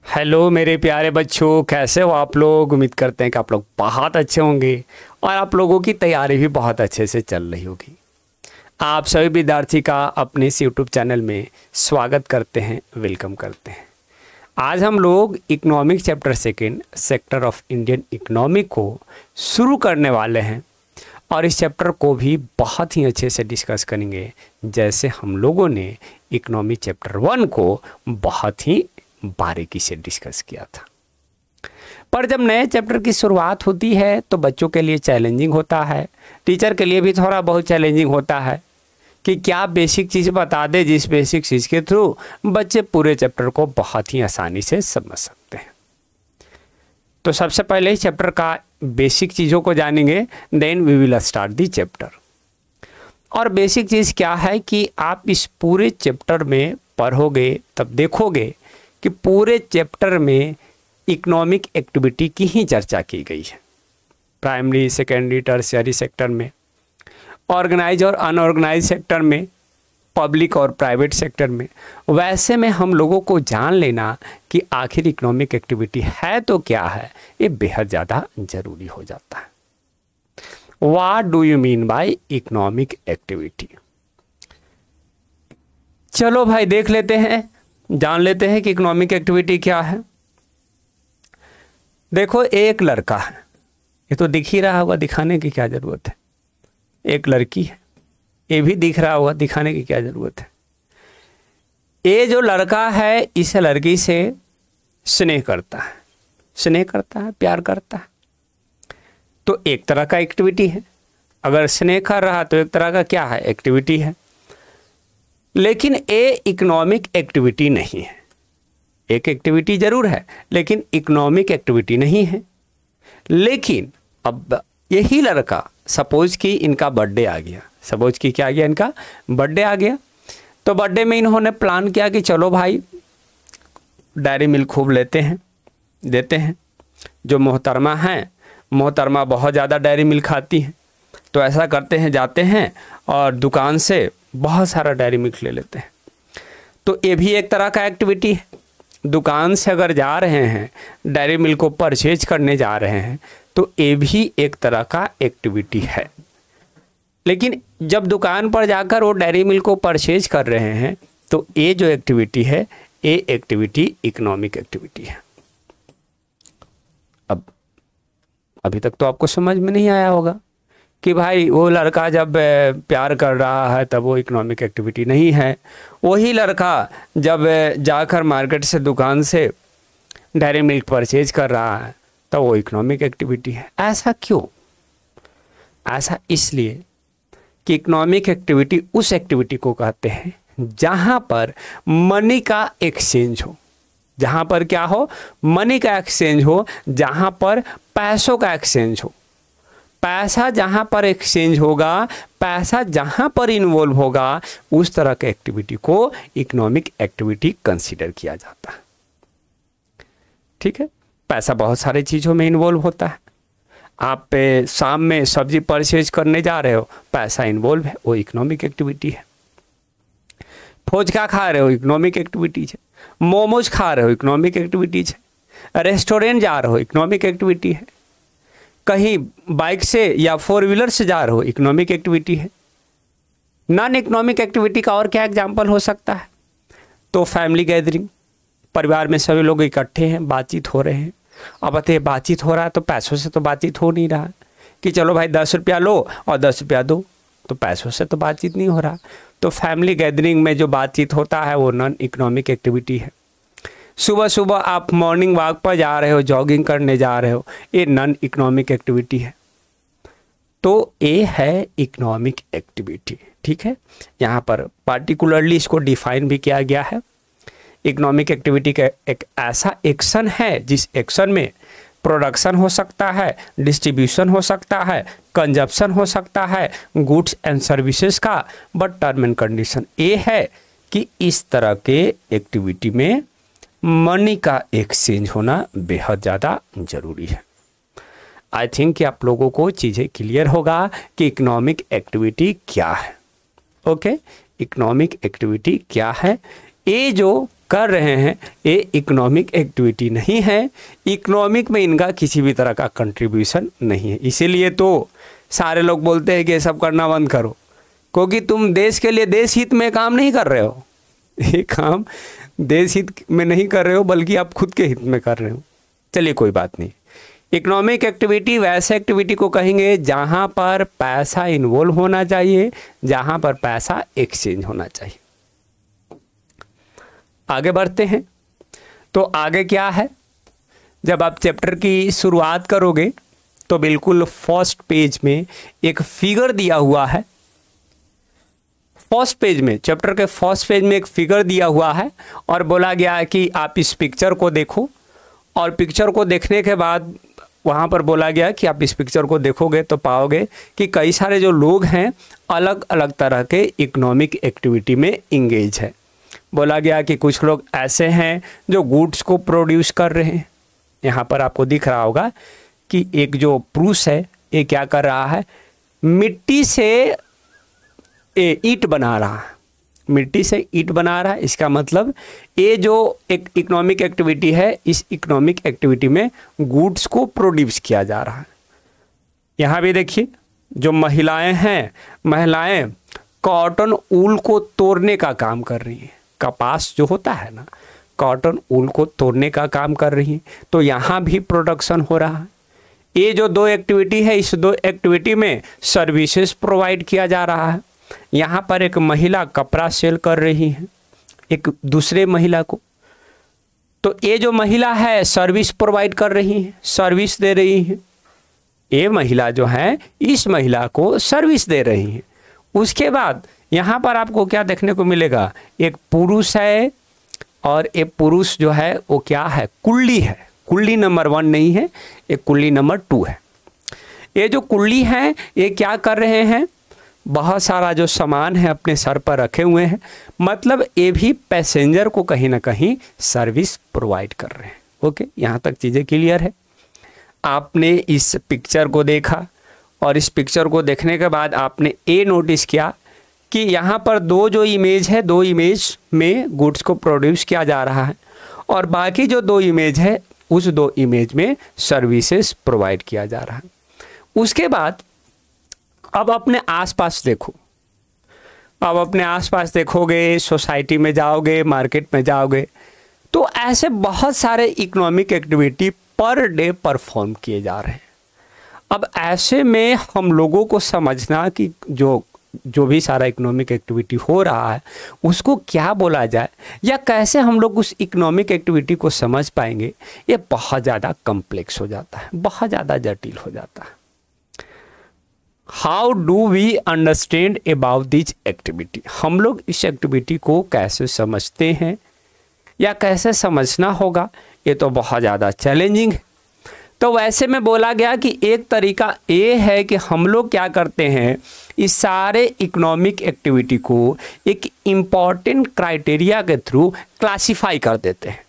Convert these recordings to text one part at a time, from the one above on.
Hello मेरे प्यारे बच्चों, कैसे हो आप लोग। उम्मीद करते हैं कि आप लोग बहुत अच्छे होंगे और आप लोगों की तैयारी भी बहुत अच्छे से चल रही होगी। आप सभी विद्यार्थी का अपने इस यूट्यूब चैनल में स्वागत करते हैं, वेलकम करते हैं। आज हम लोग economic chapter second sector of Indian economy को शुरू करने वाले हैं और इस चैप्टर को भी बहुत ही अच्छे से डिस्कस करेंगे, जैसे हम लोगों ने इकोनॉमी चैप्टर 1 को बहुत ही बारीकी से डिस्कस किया था। पर जब नए चैप्टर की शुरुआत होती है तो बच्चों के लिए चैलेंजिंग होता है, टीचर के लिए भी थोड़ा बहुत चैलेंजिंग होता है कि क्या बेसिक चीज़ बता दे जिस बेसिक चीज़ के थ्रू बच्चे पूरे चैप्टर को बहुत ही आसानी से समझ सकते हैं। तो सबसे पहले इस चैप्टर का बेसिक चीज़ों को जानेंगे, then we will start the chapter. और बेसिक चीज़ क्या है कि आप इस पूरे चैप्टर में पढ़ोगे तब देखोगे कि पूरे चैप्टर में इकोनॉमिक एक्टिविटी की ही चर्चा की गई है। प्राइमरी, सेकेंडरी, टर्शियरी सेक्टर में, ऑर्गेनाइज और अनऑर्गेनाइज सेक्टर में, पब्लिक और प्राइवेट सेक्टर में। वैसे में हम लोगों को जान लेना कि आखिर इकोनॉमिक एक्टिविटी है तो क्या है, ये बेहद ज़्यादा ज़रूरी हो जाता है। What do you mean by economic activity? चलो भाई देख लेते हैं, जान लेते हैं कि इकोनॉमिक एक्टिविटी क्या है। देखो, एक लड़का है, ये तो दिख ही रहा होगा, दिखाने की क्या ज़रूरत है। एक लड़की है, ये भी दिख रहा होगा, दिखाने की क्या ज़रूरत है। ये जो लड़का है इस लड़की से स्नेह करता है, प्यार करता है। तो एक तरह का एक्टिविटी है। अगर स्नेह कर रहा तो एक तरह का क्या है, एक्टिविटी है। लेकिन ये इकोनॉमिक एक्टिविटी नहीं है। एक एक्टिविटी जरूर है लेकिन इकोनॉमिक एक्टिविटी नहीं है। लेकिन अब यही लड़का, सपोज कि इनका बर्थडे आ गया, सपोज कि क्या आ गया, इनका बर्थडे आ गया। तो बर्थडे में इन्होंने प्लान किया कि चलो भाई डायरी मिल्क खूब लेते हैं, देते हैं। जो मोहतरमा हैं, मोहतरमा बहुत ज़्यादा डायरी मिल्क खाती हैं, तो ऐसा करते हैं, जाते हैं और दुकान से बहुत सारा डायरी मिल्क ले लेते हैं। तो ये भी एक तरह का एक्टिविटी है। दुकान से अगर जा रहे हैं, डायरी मिल्क को परचेज करने जा रहे हैं, तो ये भी एक तरह का एक्टिविटी है। लेकिन जब दुकान पर जाकर वो डायरी मिल्क को परचेज कर रहे हैं, तो ये जो एक्टिविटी है, ये एक्टिविटी इकोनॉमिक एक्टिविटी है। अब अभी तक तो आपको समझ में नहीं आया होगा कि भाई वो लड़का जब प्यार कर रहा है तब वो इकोनॉमिक एक्टिविटी नहीं है, वही लड़का जब जाकर मार्केट से, दुकान से डायरी मिल्क परचेज कर रहा है तब वो इकोनॉमिक एक्टिविटी है। ऐसा क्यों? ऐसा इसलिए कि इकोनॉमिक एक्टिविटी उस एक्टिविटी को कहते हैं जहाँ पर मनी का एक्सचेंज हो। जहाँ पर क्या हो, मनी का एक्सचेंज हो, जहाँ पर पैसों का एक्सचेंज हो। पैसा जहाँ पर एक्सचेंज होगा, पैसा जहाँ पर इन्वॉल्व होगा, उस तरह के एक्टिविटी को इकोनॉमिक एक्टिविटी कंसीडर किया जाता है। ठीक है, पैसा बहुत सारे चीज़ों में इन्वॉल्व होता है। आप शाम में सब्जी परचेज करने जा रहे हो, पैसा इन्वॉल्व है, वो इकोनॉमिक एक्टिविटी है। फोचका खा रहे हो, इकोनॉमिक एक्टिविटीज है। मोमोज खा रहे हो, इकोनॉमिक एक्टिविटीज है। रेस्टोरेंट जा रहे हो, इकोनॉमिक एक्टिविटी है। कहीं बाइक से या 4 व्हीलर से जा रहे हो, इकोनॉमिक एक्टिविटी है। नॉन इकोनॉमिक एक्टिविटी का और क्या एग्जाम्पल हो सकता है? तो फैमिली गैदरिंग, परिवार में सभी लोग इकट्ठे हैं, बातचीत हो रहे हैं। अब बताइए, बातचीत हो रहा है तो पैसों से तो बातचीत हो नहीं रहा कि चलो भाई 10 रुपया लो और 10 रुपया दो, तो पैसों से तो बातचीत नहीं हो रहा। तो फैमिली गैदरिंग में जो बातचीत होता है वो नॉन इकोनॉमिक एक्टिविटी है। सुबह सुबह आप मॉर्निंग वॉक पर जा रहे हो, जॉगिंग करने जा रहे हो, ये नॉन इकोनॉमिक एक्टिविटी है। तो ये है इकोनॉमिक एक्टिविटी। ठीक है, यहाँ पर पार्टिकुलरली इसको डिफाइन भी किया गया है। इकोनॉमिक एक्टिविटी का एक ऐसा एक्शन है जिस एक्शन में प्रोडक्शन हो सकता है, डिस्ट्रीब्यूशन हो सकता है, कंजप्शन हो सकता है, गुड्स एंड सर्विसेज का, बट टर्म एंड कंडीशन ये है कि इस तरह के एक्टिविटी में मनी का एक्सचेंज होना बेहद ज़्यादा ज़रूरी है। आई थिंक कि आप लोगों को चीज़ें क्लियर होगा कि इकोनॉमिक एक्टिविटी क्या है। ओके, इकोनॉमिक एक्टिविटी क्या है? ये जो कर रहे हैं ये इकोनॉमिक एक्टिविटी नहीं है, इकोनॉमिक में इनका किसी भी तरह का कंट्रीब्यूशन नहीं है। इसीलिए तो सारे लोग बोलते हैं कि ये सब करना बंद करो, क्योंकि तुम देश के लिए देश हित में काम नहीं कर रहे हो। ये काम देश हित में नहीं कर रहे हो बल्कि आप खुद के हित में कर रहे हो। चलिए कोई बात नहीं। इकोनॉमिक एक्टिविटी वैसे एक्टिविटी को कहेंगे जहाँ पर पैसा इन्वॉल्व होना चाहिए, जहाँ पर पैसा एक्सचेंज होना चाहिए। आगे बढ़ते हैं। तो आगे क्या है, जब आप चैप्टर की शुरुआत करोगे तो बिल्कुल फर्स्ट पेज में एक फिगर दिया हुआ है। फर्स्ट पेज में, चैप्टर के फर्स्ट पेज में एक फिगर दिया हुआ है और बोला गया है कि आप इस पिक्चर को देखो, और पिक्चर को देखने के बाद वहाँ पर बोला गया कि आप इस पिक्चर को देखोगे तो पाओगे कि कई सारे जो लोग हैं अलग अलग तरह के इकोनॉमिक एक्टिविटी में इंगेज है। बोला गया कि कुछ लोग ऐसे हैं जो गुड्स को प्रोड्यूस कर रहे हैं। यहाँ पर आपको दिख रहा होगा कि एक जो पुरुष है ये क्या कर रहा है, मिट्टी से ईंट बना रहा है, मिट्टी से ईंट बना रहा है। इसका मतलब ये जो एक इकोनॉमिक एक्टिविटी है, इस इकोनॉमिक एक्टिविटी में गुड्स को प्रोड्यूस किया जा रहा है। यहाँ भी देखिए जो महिलाएं हैं, महिलाएं कॉटन ऊल को तोड़ने का काम कर रही हैं। कपास जो होता है ना, कॉटन ऊल को तोड़ने का काम कर रही हैं। तो यहाँ भी प्रोडक्शन हो रहा है। ये जो दो एक्टिविटी है, इस दो एक्टिविटी में सर्विसेज प्रोवाइड किया जा रहा है। यहाँ पर एक महिला कपड़ा सेल कर रही है एक दूसरे महिला को, तो ये जो महिला है सर्विस प्रोवाइड कर रही है, सर्विस दे रही है। ये महिला जो है इस महिला को सर्विस दे रही है। उसके बाद यहाँ पर आपको क्या देखने को मिलेगा, एक पुरुष है और एक पुरुष जो है वो क्या है, कुल्ली है। कुल्ली नंबर 1 नहीं है, एक कुल्ली नंबर 2 है। ये जो कुल्ली हैं ये क्या कर रहे हैं, बहुत सारा जो सामान है अपने सर पर रखे हुए हैं। मतलब ये भी पैसेंजर को कहीं ना कहीं सर्विस प्रोवाइड कर रहे हैं। ओके, यहाँ तक चीज़ें क्लियर है। आपने इस पिक्चर को देखा और इस पिक्चर को देखने के बाद आपने ये नोटिस किया कि यहाँ पर दो जो इमेज है, दो इमेज में गुड्स को प्रोड्यूस किया जा रहा है और बाकी जो दो इमेज है उस दो इमेज में सर्विसेज प्रोवाइड किया जा रहा है। उसके बाद अब अपने आसपास देखो, अब अपने आसपास देखोगे, सोसाइटी में जाओगे, मार्केट में जाओगे, तो ऐसे बहुत सारे economic activity per day perform किए जा रहे हैं। अब ऐसे में हम लोगों को समझना कि जो भी सारा इकोनॉमिक एक्टिविटी हो रहा है उसको क्या बोला जाए या कैसे हम लोग उस इकोनॉमिक एक्टिविटी को समझ पाएंगे, ये बहुत ज़्यादा कॉम्प्लेक्स हो जाता है, बहुत ज़्यादा जटिल हो जाता है। How do we understand about this activity, हम लोग इस एक्टिविटी को कैसे समझते हैं या कैसे समझना होगा, ये तो बहुत ज़्यादा चैलेंजिंग है। तो वैसे में बोला गया कि एक तरीका ये है कि हम लोग क्या करते हैं, इस सारे इकोनॉमिक एक्टिविटी को एक इम्पॉर्टेंट क्राइटेरिया के थ्रू क्लासिफाई कर देते हैं।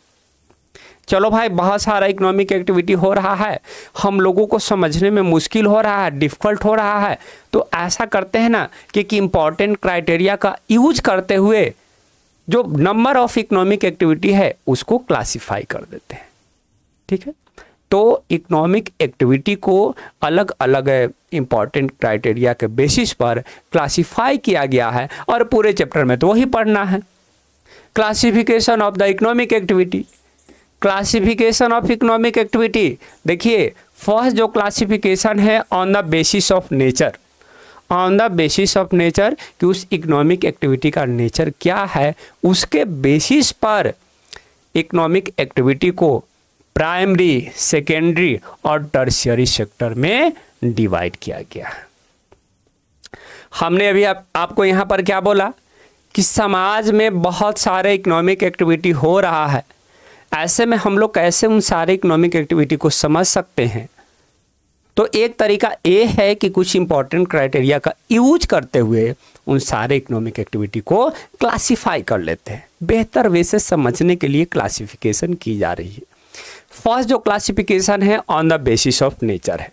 चलो भाई, बहुत सारा इकोनॉमिक एक्टिविटी हो रहा है, हम लोगों को समझने में मुश्किल हो रहा है, डिफ़िकल्ट हो रहा है, तो ऐसा करते हैं ना कि इम्पॉर्टेंट क्राइटेरिया का यूज करते हुए जो नंबर ऑफ इकोनॉमिक एक्टिविटी है उसको क्लासिफाई कर देते हैं। ठीक है, तो इकोनॉमिक एक्टिविटी को अलग अलग इम्पॉर्टेंट क्राइटेरिया के बेसिस पर क्लासिफाई किया गया है और पूरे चैप्टर में तो वही पढ़ना है। Classification of the economic activity, classification of economic activity. देखिए, फर्स्ट जो क्लासिफिकेशन है on the basis of nature, on the basis of nature कि उस इकोनॉमिक एक्टिविटी का नेचर क्या है, उसके बेसिस पर इकोनॉमिक एक्टिविटी को प्राइमरी, सेकेंडरी और टर्शियरी सेक्टर में डिवाइड किया गया। हमने अभी आपको यहाँ पर क्या बोला कि समाज में बहुत सारे इकोनॉमिक एक्टिविटी हो रहा है, ऐसे में हम लोग कैसे उन सारे इकोनॉमिक एक्टिविटी को समझ सकते हैं। तो एक तरीका ये है कि कुछ इंपॉर्टेंट क्राइटेरिया का यूज करते हुए उन सारे इकोनॉमिक एक्टिविटी को क्लासिफाई कर लेते हैं। बेहतर वे से समझने के लिए क्लासिफिकेशन की जा रही है। फर्स्ट जो क्लासिफिकेशन है on the basis of nature है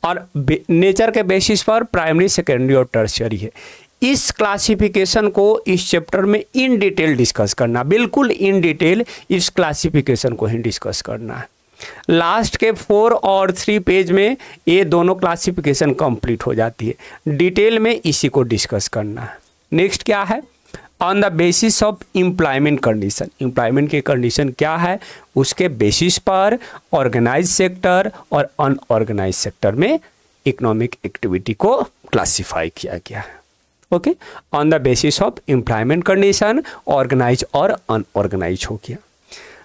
और नेचर के बेसिस पर प्राइमरी, सेकेंडरी और टर्शियरी है। इस क्लासिफिकेशन को इस चैप्टर में इन डिटेल डिस्कस करना, बिल्कुल इन डिटेल इस क्लासिफिकेशन को ही डिस्कस करना है। लास्ट के 4 और 3 पेज में ये दोनों क्लासिफिकेशन कंप्लीट हो जाती है, डिटेल में इसी को डिस्कस करना है। नेक्स्ट क्या है, on the basis of employment condition, employment की कंडीशन क्या है, उसके बेसिस पर ऑर्गेनाइज सेक्टर और अनऑर्गेनाइज सेक्टर में इकोनॉमिक एक्टिविटी को क्लासिफाई किया गया है। Okay, on the basis of employment condition organise और अनऑर्गेनाइज हो गया।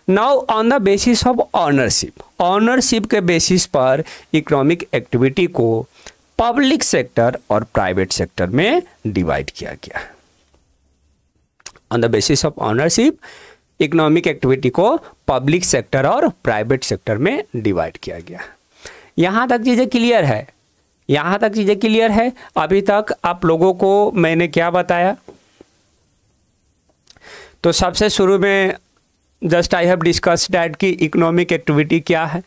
Now on the basis of ownership, ownership के बेसिस पर इकोनॉमिक एक्टिविटी को पब्लिक सेक्टर और प्राइवेट सेक्टर में डिवाइड किया गया है। On the basis of ownership economic activity को पब्लिक सेक्टर और प्राइवेट सेक्टर में डिवाइड किया गया। यहाँ तक चीज़ें क्लियर है, यहाँ तक चीज़ें क्लियर है। अभी तक आप लोगों को मैंने क्या बताया, तो सबसे शुरू में just I have discussed that कि इकोनॉमिक एक्टिविटी क्या है।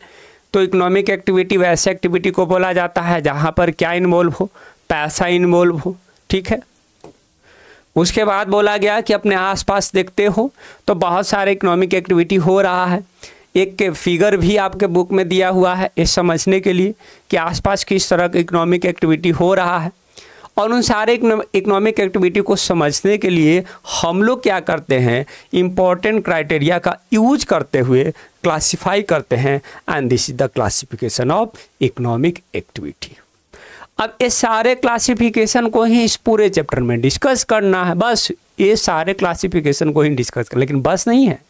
तो इकोनॉमिक एक्टिविटी वैसे एक्टिविटी को बोला जाता है जहाँ पर क्या इन्वॉल्व हो, पैसा इन्वॉल्व हो, ठीक है। उसके बाद बोला गया कि अपने आसपास देखते हो तो बहुत सारे इकोनॉमिक एक्टिविटी हो रहा है। एक के फिगर भी आपके बुक में दिया हुआ है इस समझने के लिए कि आसपास किस तरह की इकोनॉमिक एक्टिविटी हो रहा है। और उन सारे इकोनॉमिक एक्टिविटी को समझने के लिए हम लोग क्या करते हैं, इम्पोर्टेंट क्राइटेरिया का यूज करते हुए क्लासिफाई करते हैं, and this is the classification of economic activity. अब ये सारे क्लासिफिकेशन को ही इस पूरे चैप्टर में डिस्कस करना है, बस ये सारे क्लासिफिकेशन को ही डिस्कस करना, लेकिन बस नहीं है।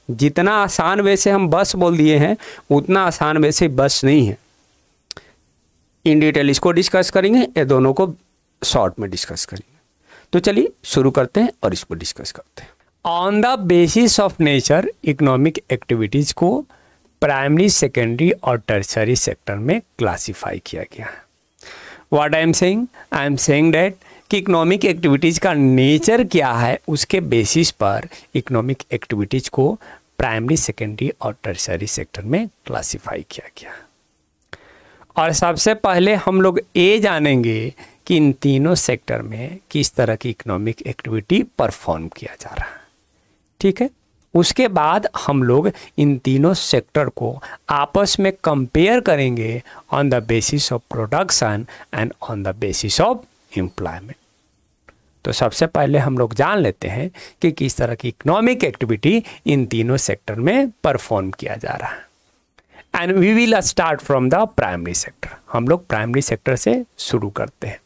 जितना आसान वे से हम बस बोल दिए हैं उतना आसान वे से बस नहीं है। इन डिटेल इसको डिस्कस करेंगे, ये दोनों को शॉर्ट में डिस्कस करेंगे। तो चलिए शुरू करते हैं और इसको डिस्कस करते हैं। On the basis of nature economic activities को प्राइमरी, सेकेंडरी और टर्शरी सेक्टर में क्लासीफाई किया गया है। What I am saying that कि इकोनॉमिक एक्टिविटीज़ का नेचर क्या है, उसके बेसिस पर इकोनॉमिक एक्टिविटीज़ को प्राइमरी, सेकेंडरी और टर्शरी सेक्टर में क्लासीफाई किया गया। और सबसे पहले हम लोग ये जानेंगे कि इन तीनों सेक्टर में किस तरह की इकोनॉमिक एक्टिविटी परफॉर्म किया जा रहा है, ठीक है। उसके बाद हम लोग इन तीनों सेक्टर को आपस में कंपेयर करेंगे on the basis of production and on the basis of employment. तो सबसे पहले हम लोग जान लेते हैं कि किस तरह की इकोनॉमिक एक्टिविटी इन तीनों सेक्टर में परफॉर्म किया जा रहा है। And we will start from the primary sector. हम लोग प्राइमरी सेक्टर से शुरू करते हैं।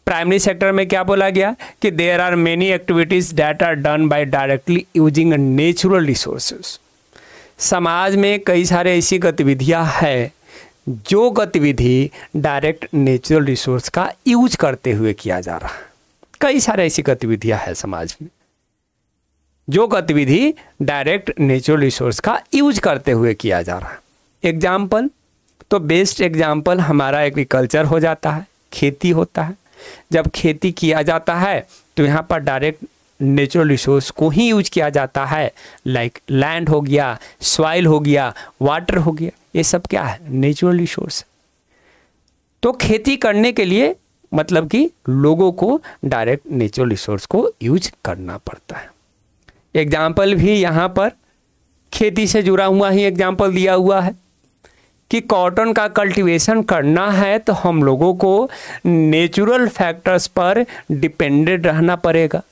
प्राइमरी सेक्टर में क्या बोला गया कि there are many activities that are done by directly using natural resources. समाज में कई सारे ऐसी गतिविधियां हैं जो गतिविधि डायरेक्ट नेचुरल रिसोर्स का यूज करते हुए किया जा रहा है। कई सारे ऐसी गतिविधियां हैं समाज में जो गतिविधि डायरेक्ट नेचुरल रिसोर्स का यूज करते हुए किया जा रहा है। एग्जाम्पल, तो बेस्ट एग्जाम्पल हमारा एग्रीकल्चर हो जाता है, खेती होता है। जब खेती किया जाता है तो यहाँ पर डायरेक्ट नेचुरल रिसोर्स को ही यूज किया जाता है, लाइक लैंड हो गया, सॉइल हो गया, वाटर हो गया, ये सब क्या है, नेचुरल रिसोर्स। तो खेती करने के लिए मतलब कि लोगों को डायरेक्ट नेचुरल रिसोर्स को यूज करना पड़ता है। एग्जाम्पल भी यहाँ पर खेती से जुड़ा हुआ ही एग्जाम्पल दिया हुआ है कि कॉटन का कल्टीवेशन करना है तो हम लोगों को नेचुरल फैक्टर्स पर डिपेंडेंट रहना पड़ेगा।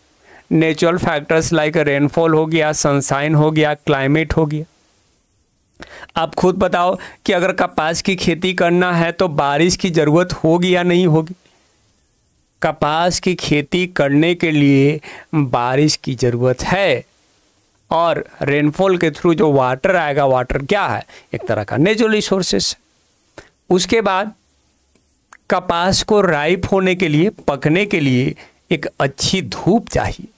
नेचुरल फैक्टर्स लाइक रेनफॉल हो गया, सनशाइन हो गया, क्लाइमेट हो गया। आप खुद बताओ कि अगर कपास की खेती करना है तो बारिश की ज़रूरत होगी या नहीं होगी? कपास की खेती करने के लिए बारिश की ज़रूरत है, और रेनफॉल के थ्रू जो वाटर आएगा, वाटर क्या है, एक तरह का नेचुरल रिसोर्सेस। उसके बाद कपास को राइप होने के लिए, पकने के लिए एक अच्छी धूप चाहिए,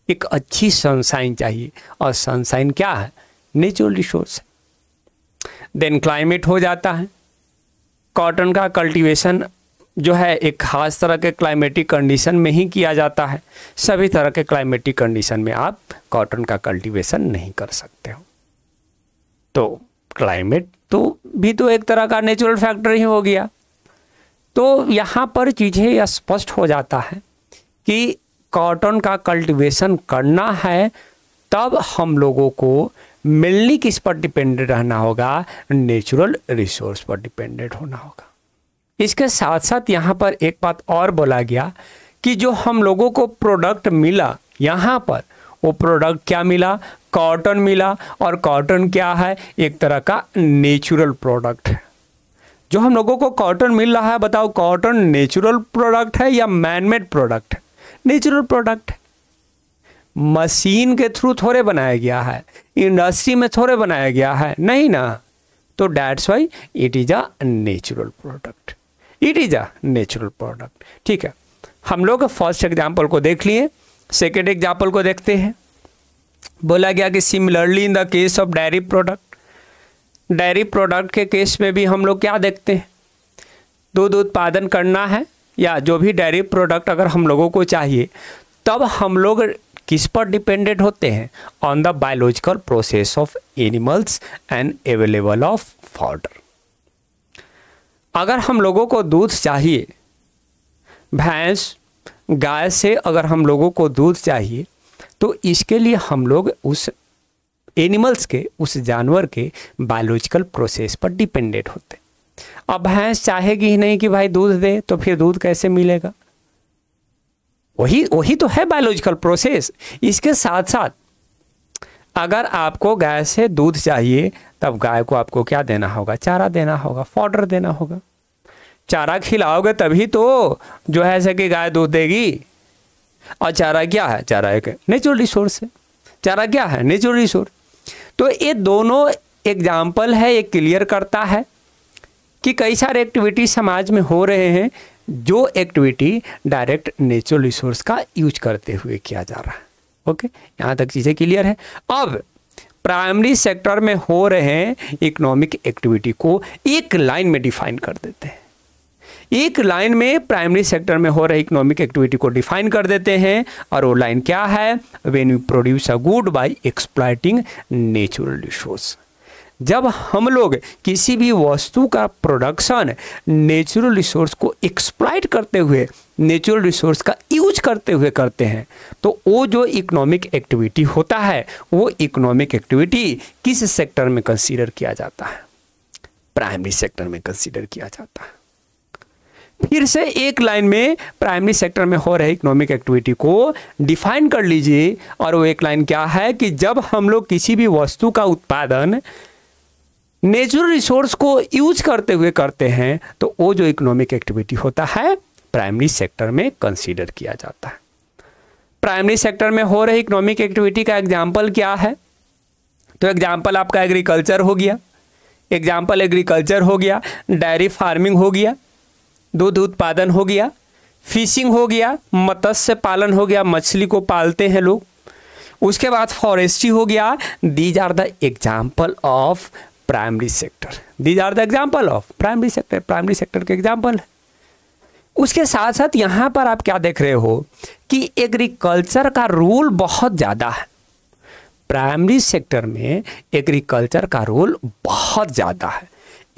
एक अच्छी सनशाइन चाहिए, और सनशाइन क्या है, नेचुरल रिसोर्स। देन क्लाइमेट हो जाता है। कॉटन का कल्टीवेशन जो है एक खास तरह के क्लाइमेटिक कंडीशन में ही किया जाता है। सभी तरह के क्लाइमेटिक कंडीशन में आप कॉटन का कल्टीवेशन नहीं कर सकते हो। तो क्लाइमेट तो भी तो एक तरह का नेचुरल फैक्टर ही हो गया। तो यहाँ पर चीज़ें स्पष्ट हो जाता है कि कॉटन का कल्टीवेशन करना है, तब हम लोगों को मेनली किस पर डिपेंडेंट रहना होगा, नेचुरल रिसोर्स पर डिपेंडेंट होना होगा। इसके साथ साथ यहाँ पर एक बात और बोला गया कि जो हम लोगों को प्रोडक्ट मिला, यहाँ पर वो प्रोडक्ट क्या मिला, कॉटन मिला। और कॉटन क्या है, एक तरह का नेचुरल प्रोडक्ट है। जो हम लोगों को कॉटन मिल रहा है, बताओ कॉटन नेचुरल प्रोडक्ट है या मैनमेड प्रोडक्ट है? नेचुरल प्रोडक्ट है। मशीन के थ्रू थोड़े बनाया गया है, इंडस्ट्री में थोड़े बनाया गया है, नहीं ना। तो that's why it is a natural product, it is a natural product. ठीक है, हम लोग फर्स्ट एग्जाम्पल को देख लिए, सेकेंड एग्जाम्पल को देखते हैं। बोला गया कि similarly in the case of diary product, diary product के केस में भी हम लोग क्या देखते हैं, दूध उत्पादन करना है या जो भी डायरी प्रोडक्ट अगर हम लोगों को चाहिए, तब हम लोग किस पर डिपेंडेंट होते हैं, on the biological process of animals and available of fodder. अगर हम लोगों को दूध चाहिए, भैंस गाय से अगर हम लोगों को दूध चाहिए, तो इसके लिए हम लोग उस एनिमल्स के, उस जानवर के बायोलॉजिकल प्रोसेस पर डिपेंडेंट होते हैं। अब भैंस चाहेगी ही नहीं कि भाई दूध दे, तो फिर दूध कैसे मिलेगा? वही तो है बायोलॉजिकल प्रोसेस। इसके साथ साथ अगर आपको गाय से दूध चाहिए, तब गाय को आपको क्या देना होगा, चारा देना होगा, फॉडर देना होगा। चारा खिलाओगे तभी तो जो है ऐसे कि गाय दूध देगी। और चारा क्या है, चारा एक नेचुरल रिसोर्स है। चारा क्या है, नेचुरल रिसोर्स। तो ये दोनों एग्जाम्पल है, ये क्लियर करता है कि कई सारे एक्टिविटी समाज में हो रहे हैं, जो एक्टिविटी डायरेक्ट नेचुरल रिसोर्स का यूज करते हुए किया जा रहा है। ओके, यहाँ तक चीज़ें क्लियर है। अब प्राइमरी सेक्टर में हो रहे इकोनॉमिक एक्टिविटी को एक लाइन में डिफाइन कर देते हैं। एक लाइन में प्राइमरी सेक्टर में हो रही इकोनॉमिक एक्टिविटी को डिफाइन कर देते हैं, और वो लाइन क्या है, when we produce a good by exploiting natural resource. जब हम लोग किसी भी वस्तु का प्रोडक्शन नेचुरल रिसोर्स को एक्सप्लॉइट करते हुए, नेचुरल रिसोर्स का यूज करते हुए करते हैं, तो वो जो इकोनॉमिक एक्टिविटी होता है, वो इकोनॉमिक एक्टिविटी किस सेक्टर में कंसीडर किया जाता है, प्राइमरी सेक्टर में कंसीडर किया जाता है। फिर से एक लाइन में प्राइमरी सेक्टर में हो रहे इकोनॉमिक एक्टिविटी को डिफाइन कर लीजिए, और वो एक लाइन क्या है कि जब हम लोग किसी भी वस्तु का उत्पादन नेचुरल रिसोर्स को यूज करते हुए करते हैं, तो वो जो इकोनॉमिक एक्टिविटी होता है प्राइमरी सेक्टर में कंसीडर किया जाता है। प्राइमरी सेक्टर में हो रही इकोनॉमिक एक्टिविटी का एग्जाम्पल क्या है, तो एग्जाम्पल आपका एग्रीकल्चर हो गया, एग्जाम्पल एग्रीकल्चर हो गया, डायरी फार्मिंग हो गया, दूध उत्पादन हो गया, फिशिंग हो गया, मत्स्य पालन हो गया, मछली को पालते हैं लोग, उसके बाद फॉरेस्ट्री हो गया। These are the example of primary sector, these are the example of primary sector, primary sector के एग्जाम्पल है। उसके साथ साथ यहाँ पर आप क्या देख रहे हो कि एग्रीकल्चर का रोल बहुत ज़्यादा है। प्राइमरी सेक्टर में एग्रीकल्चर का रोल बहुत ज़्यादा है।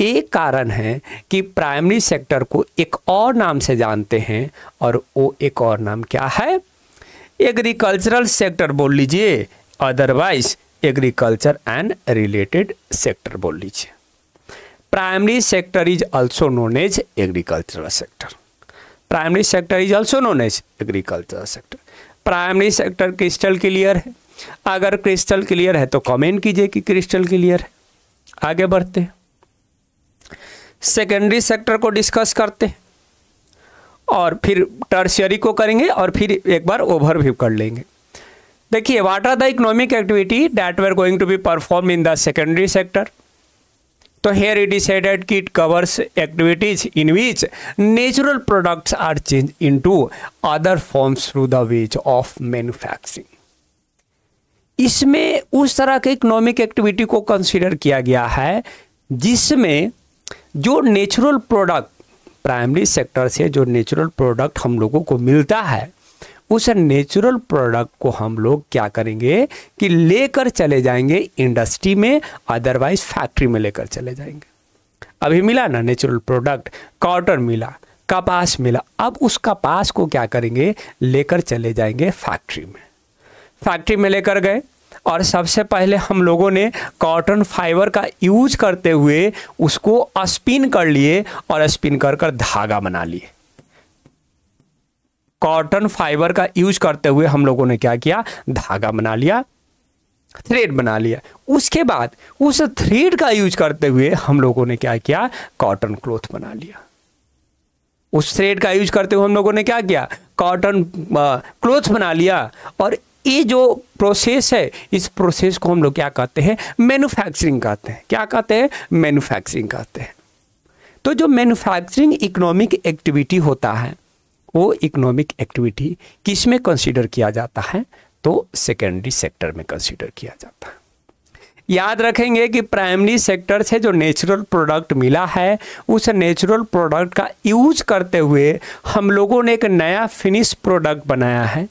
एक कारण है कि प्राइमरी सेक्टर को एक और नाम से जानते हैं, और वो एक और नाम क्या है, एग्रीकल्चरल सेक्टर बोल लीजिए, otherwise agriculture and related sector बोल लीजिए। Primary sector is also known as agricultural sector, primary sector is also known as agricultural sector. Primary sector crystal clear है? अगर क्रिस्टल क्लियर है तो कमेंट कीजिए कि क्रिस्टल क्लियर है। आगे बढ़ते हैं, सेकेंडरी सेक्टर को डिस्कस करते हैं, और फिर टर्शियरी को करेंगे, और फिर एक बार ओवरव्यू कर लेंगे। देखिए, what are the economic activity that we are going to be perform in the secondary sector. तो हेयर इट इज सेड कि it covers activities in which natural products are change into other forms through the ways of manufacturing. इसमें उस तरह के economic activity को consider किया गया है जिसमें जो नेचुरल प्रोडक्ट, प्राइमरी सेक्टर से जो नेचुरल प्रोडक्ट हम लोगों को मिलता है, उस नेचुरल प्रोडक्ट को हम लोग क्या करेंगे कि लेकर चले जाएंगे इंडस्ट्री में, अदरवाइज फैक्ट्री में लेकर चले जाएंगे। अभी मिला ना नेचुरल प्रोडक्ट, कॉटन मिला, कपास मिला। अब उस कपास को क्या करेंगे, लेकर चले जाएंगे फैक्ट्री में। फैक्ट्री में लेकर गए और सबसे पहले हम लोगों ने कॉटन फाइबर का यूज करते हुए उसको स्पिन कर लिए और स्पिन कर कर धागा बना लिए। कॉटन फाइबर का यूज करते हुए हम लोगों ने क्या किया, धागा बना लिया, थ्रेड बना लिया। उसके बाद उस थ्रेड का यूज करते हुए हम लोगों ने क्या किया, कॉटन क्लॉथ बना लिया। उस थ्रेड का यूज करते हुए हम लोगों ने क्या किया, कॉटन क्लॉथ बना लिया। और ये जो प्रोसेस है, इस प्रोसेस को हम लोग क्या कहते हैं, मैन्युफैक्चरिंग कहते हैं। क्या कहते हैं, मैन्युफैक्चरिंग कहते हैं। तो जो मैन्युफैक्चरिंग इकोनॉमिक एक्टिविटी होता है, वो इकोनॉमिक एक्टिविटी किस में कंसीडर किया जाता है, तो सेकेंडरी सेक्टर में कंसीडर किया जाता है। याद रखेंगे कि प्राइमरी सेक्टर से जो नेचुरल प्रोडक्ट मिला है, उस नेचुरल प्रोडक्ट का यूज करते हुए हम लोगों ने एक नया फिनिश प्रोडक्ट बनाया है।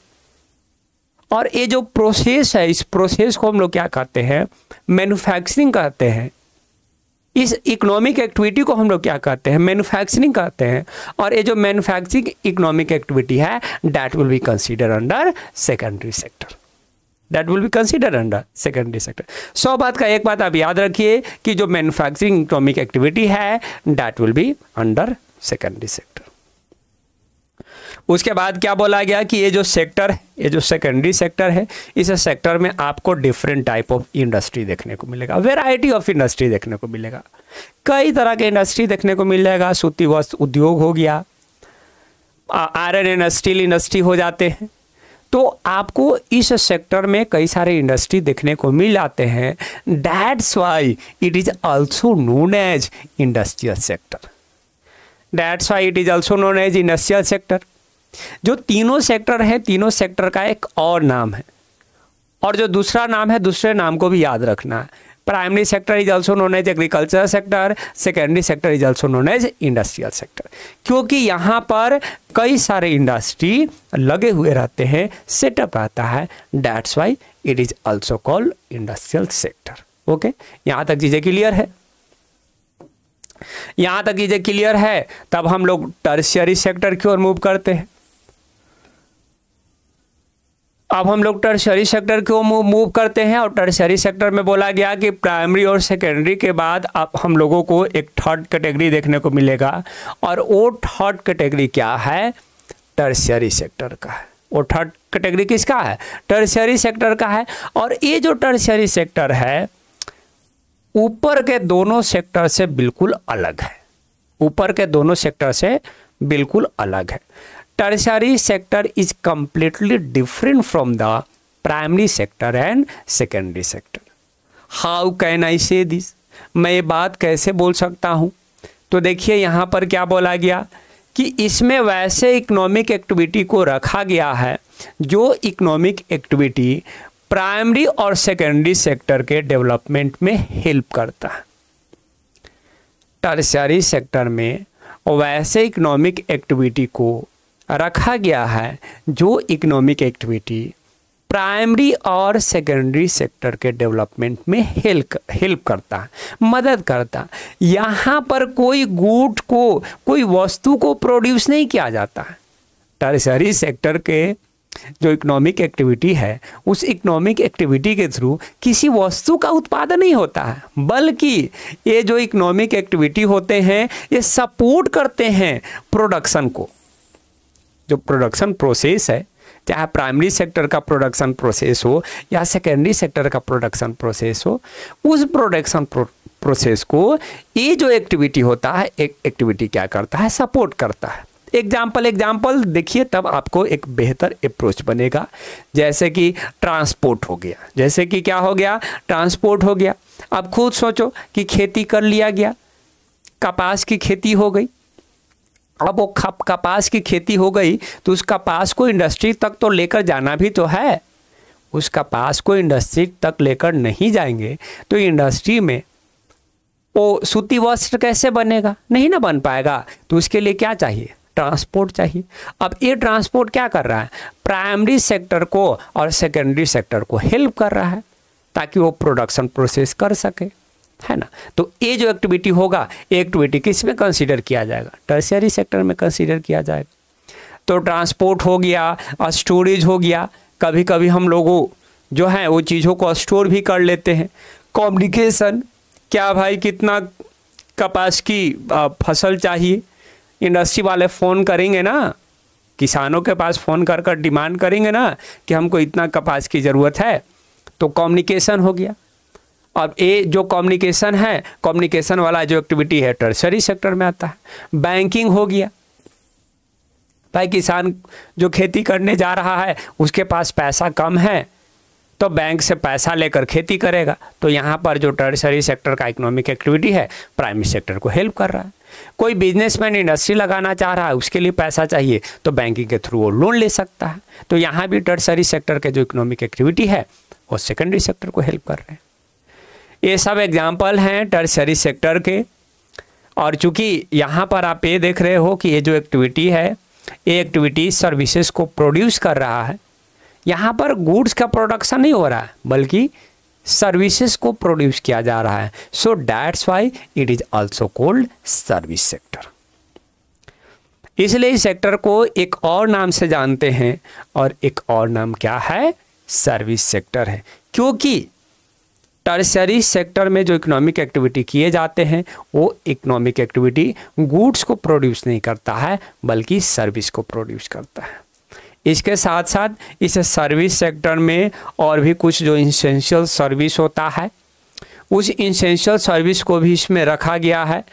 और ये जो प्रोसेस है, इस प्रोसेस को हम लोग क्या कहते हैं, मैन्युफैक्चरिंग कहते हैं। इस इकोनॉमिक एक्टिविटी को हम लोग क्या कहते हैं, मैन्युफैक्चरिंग कहते हैं। और ये जो मैन्युफैक्चरिंग इकोनॉमिक एक्टिविटी है, that will be consider under secondary sector. That will be consider under secondary sector. 100 बात का एक बात आप याद रखिए कि जो मैन्युफैक्चरिंग इकोनॉमिक एक्टिविटी है, that will be under secondary sector. उसके बाद क्या बोला गया कि ये जो सेक्टर है, ये जो सेकेंडरी सेक्टर है, इस सेक्टर में आपको डिफरेंट टाइप ऑफ इंडस्ट्री देखने को मिलेगा, वेराइटी ऑफ इंडस्ट्री देखने को मिलेगा। कई तरह के इंडस्ट्री देखने को मिल जाएगा। सूती वस्त्र उद्योग हो गया, आयरन एंड स्टील इंडस्ट्री हो जाते हैं। तो आपको इस सेक्टर में कई सारे इंडस्ट्री देखने को मिल जाते हैं। That's why it is also known as industrial sector. That's why it is also known as industrial sector. जो तीनों सेक्टर हैं, तीनों सेक्टर का एक और नाम है, और जो दूसरा नाम है, दूसरे नाम को भी याद रखना है। Primary sector is also known as agriculture sector, secondary sector is also known as industrial sector, क्योंकि यहाँ पर कई सारे इंडस्ट्री लगे हुए रहते हैं, सेटअप रहता है। That's why it is also called industrial sector. Okay, यहाँ तक चीजें क्लियर है? यहाँ तक चीजें क्लियर है, तब हम लोग टर्शियरी सेक्टर की ओर मूव करते हैं। अब हम लोग टर्शियरी सेक्टर को मूव करते हैं, और टर्शियरी सेक्टर में बोला गया कि प्राइमरी और सेकेंडरी के बाद अब हम लोगों को एक थर्ड कैटेगरी देखने को मिलेगा, और वो थर्ड कैटेगरी क्या है, टर्शियरी सेक्टर का है। वो थर्ड कैटेगरी किसका है, टर्शियरी सेक्टर का है। और ये जो टर्शियरी सेक्टर है, ऊपर के दोनों सेक्टर से बिल्कुल अलग है। ऊपर के दोनों सेक्टर से बिल्कुल अलग है। Tertiary sector is completely different from the primary sector and secondary sector. How can I से दिस, मैं ये बात कैसे बोल सकता हूँ? तो देखिए यहाँ पर क्या बोला गया कि इसमें वैसे इकोनॉमिक एक्टिविटी को रखा गया है जो इकोनॉमिक एक्टिविटी प्राइमरी और सेकेंडरी सेक्टर के डेवलपमेंट में हेल्प करता है। टर्शियरी सेक्टर में वैसे इकोनॉमिक एक्टिविटी को रखा गया है जो इकोनॉमिक एक्टिविटी प्राइमरी और सेकेंडरी सेक्टर के डेवलपमेंट में हेल्प करता है, मदद करता है। यहाँ पर कोई गुड को, कोई वस्तु को प्रोड्यूस नहीं किया जाता है। टर्शियरी सेक्टर के जो इकोनॉमिक एक्टिविटी है, उस इकोनॉमिक एक्टिविटी के थ्रू किसी वस्तु का उत्पादन नहीं होता है, बल्कि ये जो इकोनॉमिक एक्टिविटी होते हैं, ये सपोर्ट करते हैं प्रोडक्शन को। जो प्रोडक्शन प्रोसेस है, चाहे प्राइमरी सेक्टर का प्रोडक्शन प्रोसेस हो या सेकेंडरी सेक्टर का प्रोडक्शन प्रोसेस हो, उस प्रोडक्शन प्रोसेस को ये जो एक्टिविटी होता है, एक एक्टिविटी क्या करता है, सपोर्ट करता है। एग्जाम्पल देखिए, तब आपको एक बेहतर अप्रोच बनेगा। जैसे कि ट्रांसपोर्ट हो गया, जैसे कि क्या हो गया, ट्रांसपोर्ट हो गया। अब खुद सोचो कि खेती कर लिया गया, कपास की खेती हो गई। अब वो कपास की खेती हो गई तो उस कपास को इंडस्ट्री तक तो लेकर जाना भी तो है। उस कपास को इंडस्ट्री तक लेकर नहीं जाएंगे तो इंडस्ट्री में वो सूती वस्त्र कैसे बनेगा, नहीं ना बन पाएगा। तो उसके लिए क्या चाहिए, ट्रांसपोर्ट चाहिए। अब ये ट्रांसपोर्ट क्या कर रहा है, प्राइमरी सेक्टर को और सेकेंडरी सेक्टर को हेल्प कर रहा है ताकि वो प्रोडक्शन प्रोसेस कर सके। है ना। तो ये जो एक्टिविटी होगा, ये एक्टिविटी किस में कंसीडर किया जाएगा, टर्शियरी सेक्टर में कंसीडर किया जाएगा। तो ट्रांसपोर्ट हो गया, स्टोरेज हो गया, कभी कभी हम लोगों जो है वो चीज़ों को स्टोर भी कर लेते हैं। कम्युनिकेशन, क्या भाई कितना कपास की फसल चाहिए, इंडस्ट्री वाले फ़ोन करेंगे ना, किसानों के पास फ़ोन कर कर डिमांड करेंगे ना कि हमको इतना कपास की ज़रूरत है, तो कम्युनिकेशन हो गया। अब ये जो कम्युनिकेशन है, कम्युनिकेशन वाला जो एक्टिविटी है टर्शरी सेक्टर में आता है। बैंकिंग हो गया, भाई किसान जो खेती करने जा रहा है उसके पास पैसा कम है, तो बैंक से पैसा लेकर खेती करेगा, तो यहाँ पर जो टर्शरी सेक्टर का इकोनॉमिक एक्टिविटी है प्राइमरी सेक्टर को हेल्प कर रहा है। कोई बिजनेसमैन इंडस्ट्री लगाना चाह रहा है, उसके लिए पैसा चाहिए, तो बैंकिंग के थ्रू वो लोन ले सकता है। तो यहाँ भी टर्शरी सेक्टर के जो इकोनॉमिक एक्टिविटी है वो सेकेंडरी सेक्टर को हेल्प कर रहे हैं। ये सब एग्जाम्पल हैं टर्शरी सेक्टर के। और चूंकि यहाँ पर आप ये देख रहे हो कि ये जो एक्टिविटी है, ये एक्टिविटी सर्विसेज को प्रोड्यूस कर रहा है। यहाँ पर गुड्स का प्रोडक्शन नहीं हो रहा है, बल्कि सर्विसेज को प्रोड्यूस किया जा रहा है। सो that's why it is also called service sector. इसलिए इस सेक्टर को एक और नाम से जानते हैं, और एक और नाम क्या है, सर्विस सेक्टर है। क्योंकि टर्शरी सेक्टर में जो इकोनॉमिक एक्टिविटी किए जाते हैं वो इकोनॉमिक एक्टिविटी गुड्स को प्रोड्यूस नहीं करता है, बल्कि सर्विस को प्रोड्यूस करता है। इसके साथ साथ इस सर्विस सेक्टर में और भी कुछ जो इंसेंशियल सर्विस होता है, उस इंसेंशियल सर्विस को भी इसमें रखा गया है।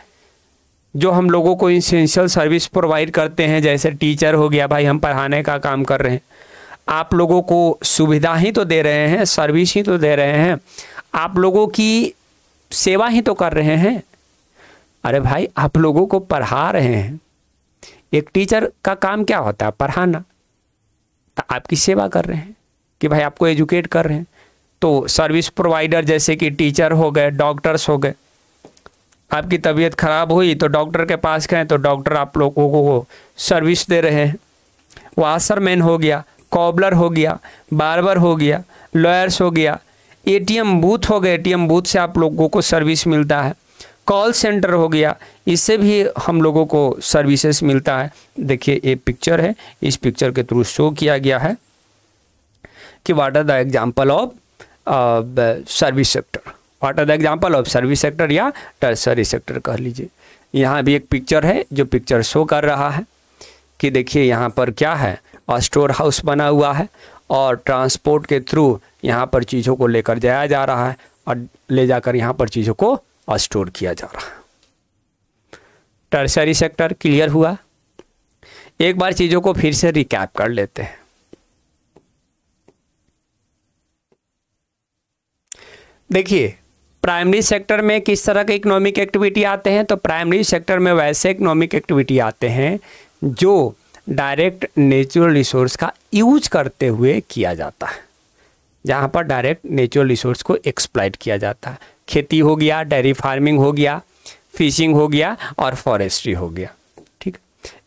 जो हम लोगों को इंसेंशियल सर्विस प्रोवाइड करते हैं, जैसे टीचर हो गया, भाई हम पढ़ाने का काम कर रहे हैं, आप लोगों को सुविधा ही तो दे रहे हैं, सर्विस ही तो दे रहे हैं, आप लोगों की सेवा ही तो कर रहे हैं। अरे भाई आप लोगों को पढ़ा रहे हैं, एक टीचर का काम क्या होता है, पढ़ाना। तो आपकी सेवा कर रहे हैं कि भाई आपको एजुकेट कर रहे हैं। तो सर्विस प्रोवाइडर जैसे कि टीचर हो गए, डॉक्टर्स हो गए, आपकी तबीयत खराब हुई तो डॉक्टर के पास गए, तो डॉक्टर आप लोगों को सर्विस दे रहे हैं। वाशरमैन हो गया, कॉबलर हो गया, बार्बर हो गया, लॉयर्स हो गया, एटीएम बूथ हो गए, एटीएम बूथ से आप लोगों को सर्विस मिलता है, कॉल सेंटर हो गया, इससे भी हम लोगों को सर्विसेज मिलता है। देखिए ये पिक्चर है, इस पिक्चर के थ्रू शो किया गया है कि what are the example of service sector, what are the example of service sector या टर्शरी सेक्टर कह लीजिए। यहाँ भी एक पिक्चर है जो पिक्चर शो कर रहा है कि देखिए यहाँ पर क्या है, स्टोर हाउस बना हुआ है और ट्रांसपोर्ट के थ्रू यहाँ पर चीज़ों को लेकर जाया जा रहा है और ले जाकर यहाँ पर चीज़ों को स्टोर किया जा रहा है। टर्शरी सेक्टर क्लियर हुआ। एक बार चीज़ों को फिर से रिकैप कर लेते हैं। देखिए प्राइमरी सेक्टर में किस तरह के इकोनॉमिक एक्टिविटी आते हैं, तो प्राइमरी सेक्टर में वैसे इकोनॉमिक एक्टिविटी आते हैं जो डायरेक्ट नेचुरल रिसोर्स का यूज करते हुए किया जाता है, जहाँ पर डायरेक्ट नेचुरल रिसोर्स को एक्सप्लॉइट किया जाता है। खेती हो गया, डेयरी फार्मिंग हो गया, फिशिंग हो गया और फॉरेस्ट्री हो गया। ठीक,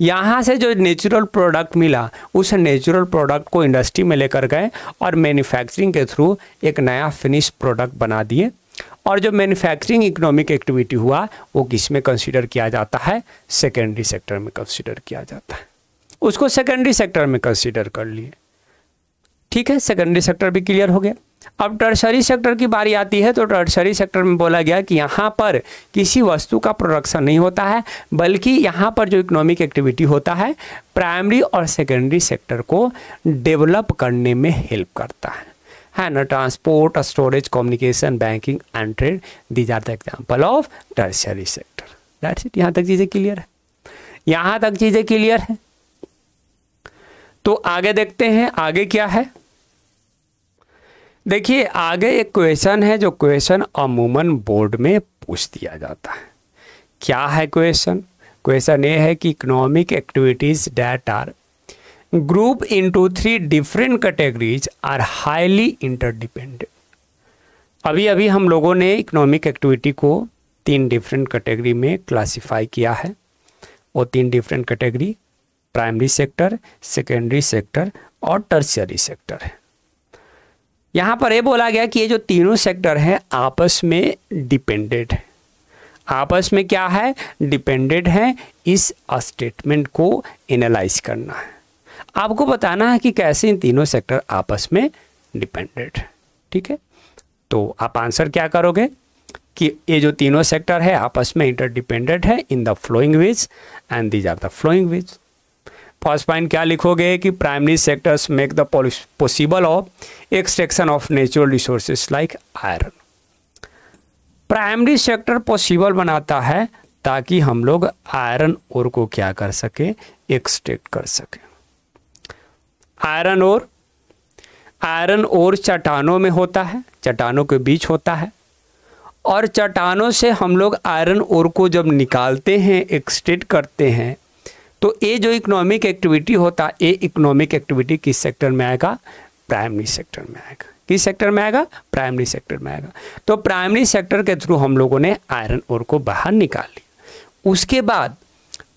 यहाँ से जो नेचुरल प्रोडक्ट मिला उस नेचुरल प्रोडक्ट को इंडस्ट्री में लेकर गए और मैन्युफैक्चरिंग के थ्रू एक नया फिनिश प्रोडक्ट बना दिए। और जो मैन्युफैक्चरिंग इकोनॉमिक एक्टिविटी हुआ वो किस में कंसीडर किया जाता है, सेकेंडरी सेक्टर में कंसीडर किया जाता है। उसको सेकेंडरी सेक्टर में कंसीडर कर लिए। ठीक है, सेकेंडरी सेक्टर भी क्लियर हो गया। अब टर्शरी सेक्टर की बारी आती है, तो टर्शरी सेक्टर में बोला गया कि यहाँ पर किसी वस्तु का प्रोडक्शन नहीं होता है, बल्कि यहाँ पर जो इकोनॉमिक एक्टिविटी होता है प्राइमरी और सेकेंडरी सेक्टर को डेवलप करने में हेल्प करता है ना। Transport, storage, communication, banking and trade, these are the example of tertiary sector. That's it. यहाँ तक चीज़ें क्लियर है, यहाँ तक चीज़ें क्लियर है। तो आगे देखते हैं आगे क्या है। देखिए आगे एक क्वेश्चन है जो क्वेश्चन अमूमन बोर्ड में पूछ दिया जाता है। क्या है क्वेश्चन? क्वेश्चन ये है कि economic activities that are group into 3 different categories are highly interdependent. अभी अभी हम लोगों ने इकोनॉमिक एक्टिविटी को 3 डिफरेंट कैटेगरी में क्लासिफाई किया है। वो 3 different category primary sector, secondary sector और टर्शियरी सेक्टर है। यहाँ पर ये बोला गया कि ये जो तीनों सेक्टर हैं आपस में डिपेंडेंट है, आपस में क्या है, डिपेंडेंट है। इस स्टेटमेंट को एनालाइज करना है, आपको बताना है कि कैसे इन तीनों सेक्टर आपस में डिपेंडेंट है। ठीक है, तो आप आंसर क्या करोगे कि ये जो तीनों सेक्टर है आपस में इंटरडिपेंडेंट है in the flowing ways and these are the flowing ways. First point क्या लिखोगे कि primary sectors make the possible of extraction of natural resources like iron. Primary sector possible बनाता है ताकि हम लोग आयरन ओर को क्या कर सके, एक्सट्रैक्ट कर सके। आयरन ओर चट्टानों में होता है, चट्टानों के बीच होता है, और चट्टानों से हम लोग आयरन ओर को जब निकालते हैं, एक्सट्रैक्ट करते हैं, तो ये जो इकोनॉमिक एक्टिविटी होता है, ये इकोनॉमिक एक्टिविटी किस सेक्टर में आएगा, प्राइमरी सेक्टर में आएगा। किस सेक्टर में आएगा, प्राइमरी सेक्टर में आएगा। तो प्राइमरी सेक्टर के थ्रू हम लोगों ने आयरन ओर को बाहर निकाल लिया। उसके बाद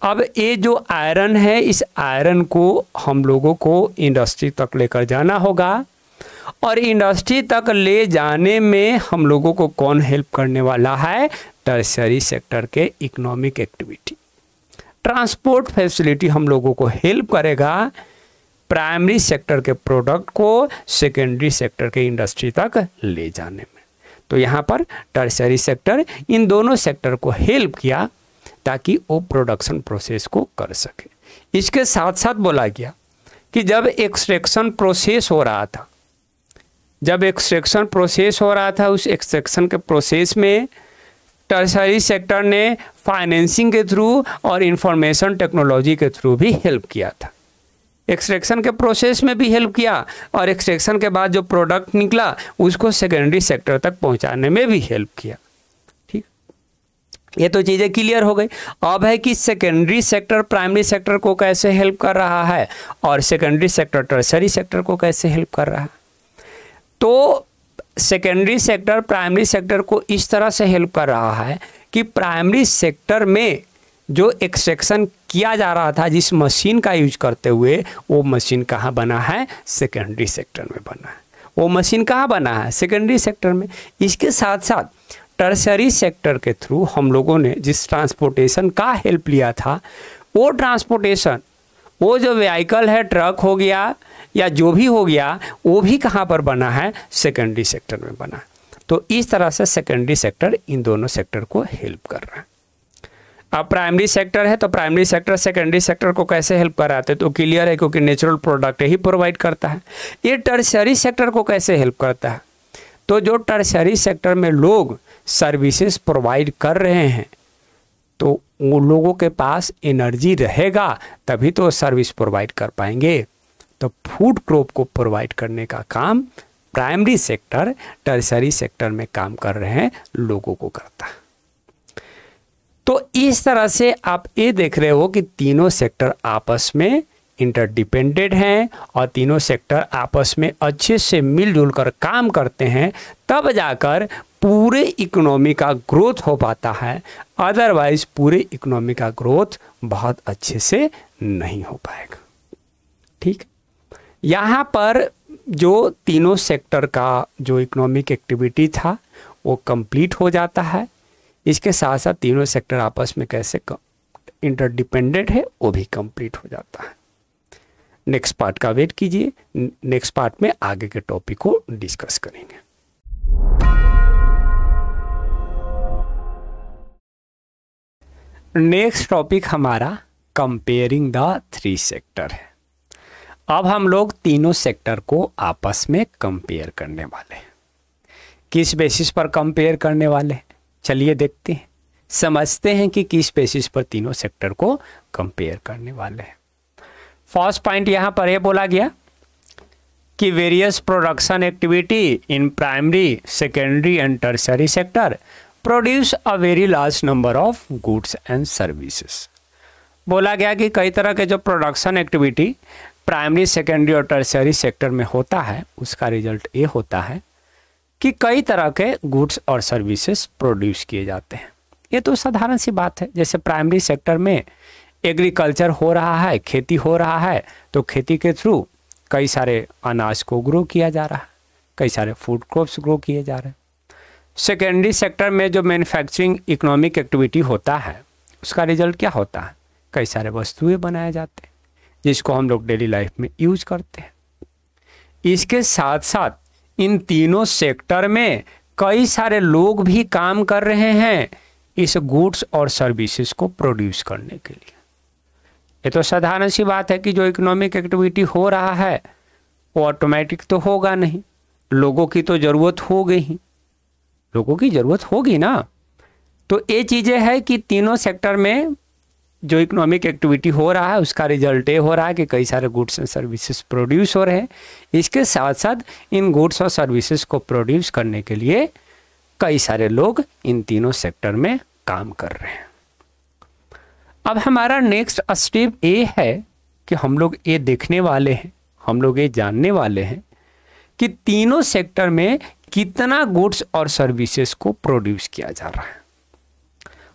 अब ये जो आयरन है, इस आयरन को हम लोगों को इंडस्ट्री तक लेकर जाना होगा, और इंडस्ट्री तक ले जाने में हम लोगों को कौन हेल्प करने वाला है, टर्शियरी सेक्टर के इकोनॉमिक एक्टिविटी। ट्रांसपोर्ट फैसिलिटी हम लोगों को हेल्प करेगा प्राइमरी सेक्टर के प्रोडक्ट को सेकेंडरी सेक्टर के इंडस्ट्री तक ले जाने में। तो यहाँ पर टर्शियरी सेक्टर इन दोनों सेक्टर को हेल्प किया ताकि वो प्रोडक्शन प्रोसेस को कर सके। इसके साथ साथ बोला गया कि जब एक्सट्रैक्शन प्रोसेस हो रहा था, उस एक्सट्रैक्शन के प्रोसेस में टर्शियरी सेक्टर ने फाइनेंसिंग के थ्रू और इंफॉर्मेशन टेक्नोलॉजी के थ्रू भी हेल्प किया था। एक्सट्रैक्शन के प्रोसेस में भी हेल्प किया, और एक्सट्रैक्शन के बाद जो प्रोडक्ट निकला उसको सेकेंडरी सेक्टर तक पहुंचाने में भी हेल्प किया। ठीक, ये तो चीज़ें क्लियर हो गई। अब है कि सेकेंडरी सेक्टर प्राइमरी सेक्टर को कैसे हेल्प कर रहा है, और सेकेंडरी सेक्टर टर्शियरी सेक्टर को कैसे हेल्प कर रहा है। तो सेकेंडरी सेक्टर प्राइमरी सेक्टर को इस तरह से हेल्प कर रहा है कि प्राइमरी सेक्टर में जो एक्सट्रैक्शन किया जा रहा था, जिस मशीन का यूज करते हुए, वो मशीन कहाँ बना है, सेकेंडरी सेक्टर में बना है। वो मशीन कहाँ बना है, सेकेंडरी सेक्टर में। इसके साथ साथ टर्शियरी सेक्टर के थ्रू हम लोगों ने जिस ट्रांसपोर्टेशन का हेल्प लिया था, वो ट्रांसपोर्टेशन, वो जो व्हीकल है, ट्रक हो गया या जो भी हो गया, वो भी कहाँ पर बना है, सेकेंडरी सेक्टर में बना है। तो इस तरह से सेकेंडरी सेक्टर इन दोनों सेक्टर को हेल्प कर रहा है। अब प्राइमरी सेक्टर है तो प्राइमरी सेक्टर सेकेंडरी सेक्टर को कैसे हेल्प कराते, तो क्लियर है, क्योंकि नेचुरल प्रोडक्ट ही प्रोवाइड करता है। ये टर्शियरी सेक्टर को कैसे हेल्प करता है, तो जो टर्शियरी सेक्टर में लोग सर्विसेज प्रोवाइड कर रहे हैं, तो वो लोगों के पास एनर्जी रहेगा तभी तो सर्विस प्रोवाइड कर पाएंगे। तो फूड क्रॉप को प्रोवाइड करने का काम प्राइमरी सेक्टर टर्शियरी सेक्टर में काम कर रहे हैं लोगों को करता है। तो इस तरह से आप ये देख रहे हो कि तीनों सेक्टर आपस में इंटरडिपेंडेंट हैं, और तीनों सेक्टर आपस में अच्छे से मिलजुल कर काम करते हैं, तब जाकर पूरे इकोनॉमी का ग्रोथ हो पाता है। अदरवाइज पूरे इकोनॉमी का ग्रोथ बहुत अच्छे से नहीं हो पाएगा। ठीक, यहाँ पर जो तीनों सेक्टर का जो इकोनॉमिक एक्टिविटी था वो कंप्लीट हो जाता है। इसके साथ साथ तीनों सेक्टर आपस में कैसे इंटरडिपेंडेंट है वो भी कंप्लीट हो जाता है। नेक्स्ट पार्ट का वेट कीजिए, नेक्स्ट पार्ट में आगे के टॉपिक को डिस्कस करेंगे। नेक्स्ट टॉपिक हमारा कंपेयरिंग द थ्री सेक्टर है। अब हम लोग तीनों सेक्टर को आपस में कंपेयर करने वाले हैं। किस बेसिस पर कंपेयर करने वाले हैं, चलिए देखते हैं, समझते हैं कि किस बेसिस पर तीनों सेक्टर को कंपेयर करने वाले हैं। फर्स्ट पॉइंट यहाँ पर यह बोला गया कि various production activity in primary secondary and tertiary sector produce a very large number of goods and services. बोला गया कि कई तरह के जो प्रोडक्शन एक्टिविटी प्राइमरी सेकेंडरी और टर्शियरी सेक्टर में होता है, उसका रिजल्ट ये होता है कि कई तरह के गुड्स और सर्विसेज प्रोड्यूस किए जाते हैं। ये तो साधारण सी बात है। जैसे प्राइमरी सेक्टर में एग्रीकल्चर हो रहा है, खेती हो रहा है, तो खेती के थ्रू कई सारे अनाज को ग्रो किया जा रहा है। कई सारे फूड क्रॉप्स ग्रो किए जा रहे हैं। सेकेंडरी सेक्टर में जो मैन्युफैक्चरिंग इकोनॉमिक एक्टिविटी होता है उसका रिजल्ट क्या होता है, कई सारे वस्तुएं बनाए जाते हैं जिसको हम लोग डेली लाइफ में यूज करते हैं। इसके साथ साथ इन तीनों सेक्टर में कई सारे लोग भी काम कर रहे हैं इस गुड्स और सर्विसेज को प्रोड्यूस करने के लिए। ये तो साधारण सी बात है कि जो इकोनॉमिक एक्टिविटी हो रहा है वो ऑटोमेटिक तो होगा नहीं, लोगों की तो ज़रूरत होगी ही, लोगों की ज़रूरत होगी ना। तो ये चीज़ें है कि तीनों सेक्टर में जो इकोनॉमिक एक्टिविटी हो रहा है उसका रिजल्ट ये हो रहा है कि कई सारे गुड्स एंड सर्विसेज प्रोड्यूस हो रहे हैं। इसके साथ साथ इन गुड्स और सर्विसेज को प्रोड्यूस करने के लिए कई सारे लोग इन तीनों सेक्टर में काम कर रहे हैं। अब हमारा नेक्स्ट स्टेप ये है कि हम लोग ये देखने वाले हैं, हम लोग ये जानने वाले हैं कि तीनों सेक्टर में कितना गुड्स और सर्विसेज को प्रोड्यूस किया जा रहा है।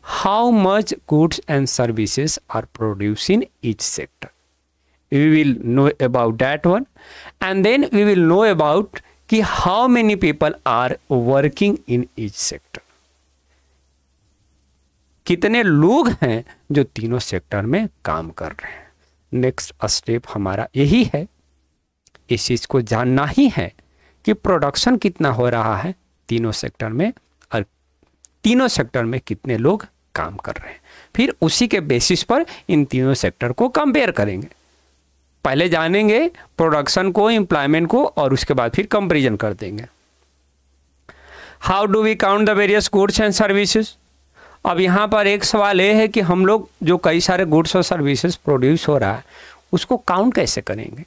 How much goods and services are produce in each sector, we will know about that one, and then we will know about कि how many people are working in each sector, कितने लोग हैं जो तीनों सेक्टर में काम कर रहे हैं। नेक्स्ट स्टेप हमारा यही है, इस चीज को जानना ही है कि प्रोडक्शन कितना हो रहा है तीनों सेक्टर में और तीनों सेक्टर में कितने लोग काम कर रहे हैं। फिर उसी के बेसिस पर इन तीनों सेक्टर को कंपेयर करेंगे। पहले जानेंगे प्रोडक्शन को, एम्प्लॉयमेंट को, और उसके बाद फिर कंपैरिजन कर देंगे। How do we count the various goods and services. अब यहाँ पर एक सवाल ये है कि हम लोग जो कई सारे गुड्स और सर्विसेज प्रोड्यूस हो रहा है उसको काउंट कैसे करेंगे।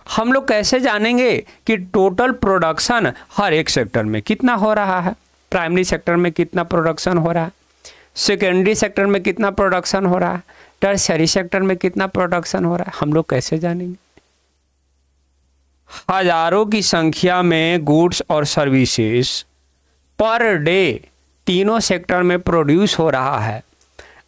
हम लोग कैसे जानेंगे कि टोटल प्रोडक्शन हर एक सेक्टर में कितना हो रहा है। प्राइमरी सेक्टर में कितना प्रोडक्शन हो रहा है, सेकेंडरी सेक्टर में कितना प्रोडक्शन हो रहा है, टर्शियरी सेक्टर में कितना प्रोडक्शन हो रहा है, हम लोग कैसे जानेंगे। हजारों की संख्या में गुड्स और सर्विसेज पर डे तीनों सेक्टर में प्रोड्यूस हो रहा है।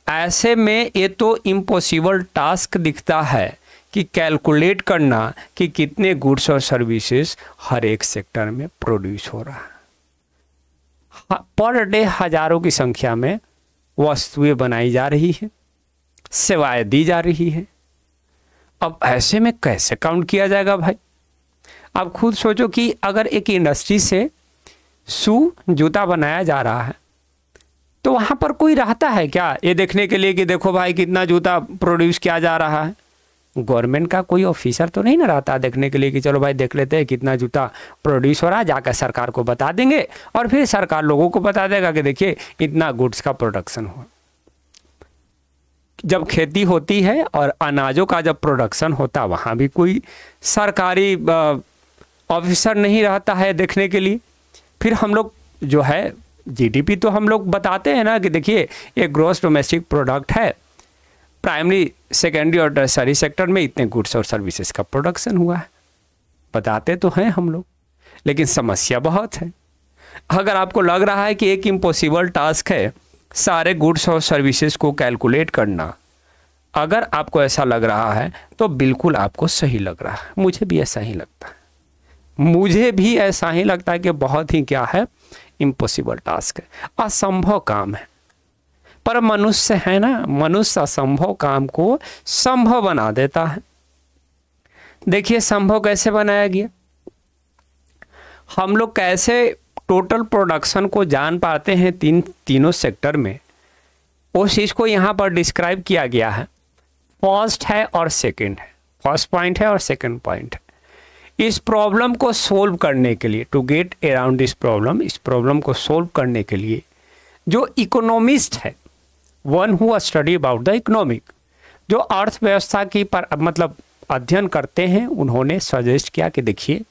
ऐसे में ये तो इम्पॉसिबल टास्क दिखता है कि कैलकुलेट करना कि कितने गुड्स और सर्विसेज हर एक सेक्टर में प्रोड्यूस हो रहा है। पर डे हजारों की संख्या में वस्तुएं बनाई जा रही है, सेवाएं दी जा रही है। अब ऐसे में कैसे काउंट किया जाएगा भाई। आप खुद सोचो कि अगर एक इंडस्ट्री से जूता बनाया जा रहा है तो वहां पर कोई रहता है क्या ये देखने के लिए कि देखो भाई कितना जूता प्रोड्यूस किया जा रहा है। गवर्नमेंट का कोई ऑफिसर तो नहीं ना रहता देखने के लिए कि चलो भाई देख लेते हैं कितना जूता प्रोड्यूस हो रहा है, जाकर सरकार को बता देंगे और फिर सरकार लोगों को बता देगा कि देखिए इतना गुड्स का प्रोडक्शन हुआ। जब खेती होती है और अनाजों का जब प्रोडक्शन होता है वहाँ भी कोई सरकारी ऑफिसर नहीं रहता है देखने के लिए। फिर हम लोग जो है जीडीपी तो हम लोग बताते हैं ना कि देखिए ये ग्रॉस डोमेस्टिक प्रोडक्ट है, प्राइमरी सेकेंडरी और टर्शियरी सेक्टर में इतने गुड्स और सर्विसेज का प्रोडक्शन हुआ है, बताते तो हैं हम लोग। लेकिन समस्या बहुत है। अगर आपको लग रहा है कि एक इम्पॉसिबल टास्क है सारे गुड्स और सर्विसेज को कैलकुलेट करना, अगर आपको ऐसा लग रहा है तो बिल्कुल आपको सही लग रहा है। मुझे भी ऐसा ही लगता है, मुझे भी ऐसा ही लगता है कि बहुत ही क्या है इम्पॉसिबल टास्क है, असंभव काम है। पर मनुष्य है ना, मनुष्य असंभव काम को संभव बना देता है। देखिए संभव कैसे बनाया गया। हम लोग कैसे टोटल प्रोडक्शन को जान पाते हैं तीनों सेक्टर में, उस चीज को यहाँ पर डिस्क्राइब किया गया है। फर्स्ट है और सेकंड है, फर्स्ट पॉइंट है और सेकंड पॉइंट है। इस प्रॉब्लम को सोल्व करने के लिए, to get around this problem, इस प्रॉब्लम को सोल्व करने के लिए जो इकोनॉमिस्ट है, one who study about the economic, जो अर्थव्यवस्था की मतलब अध्ययन करते हैं, उन्होंने सजेस्ट किया कि देखिए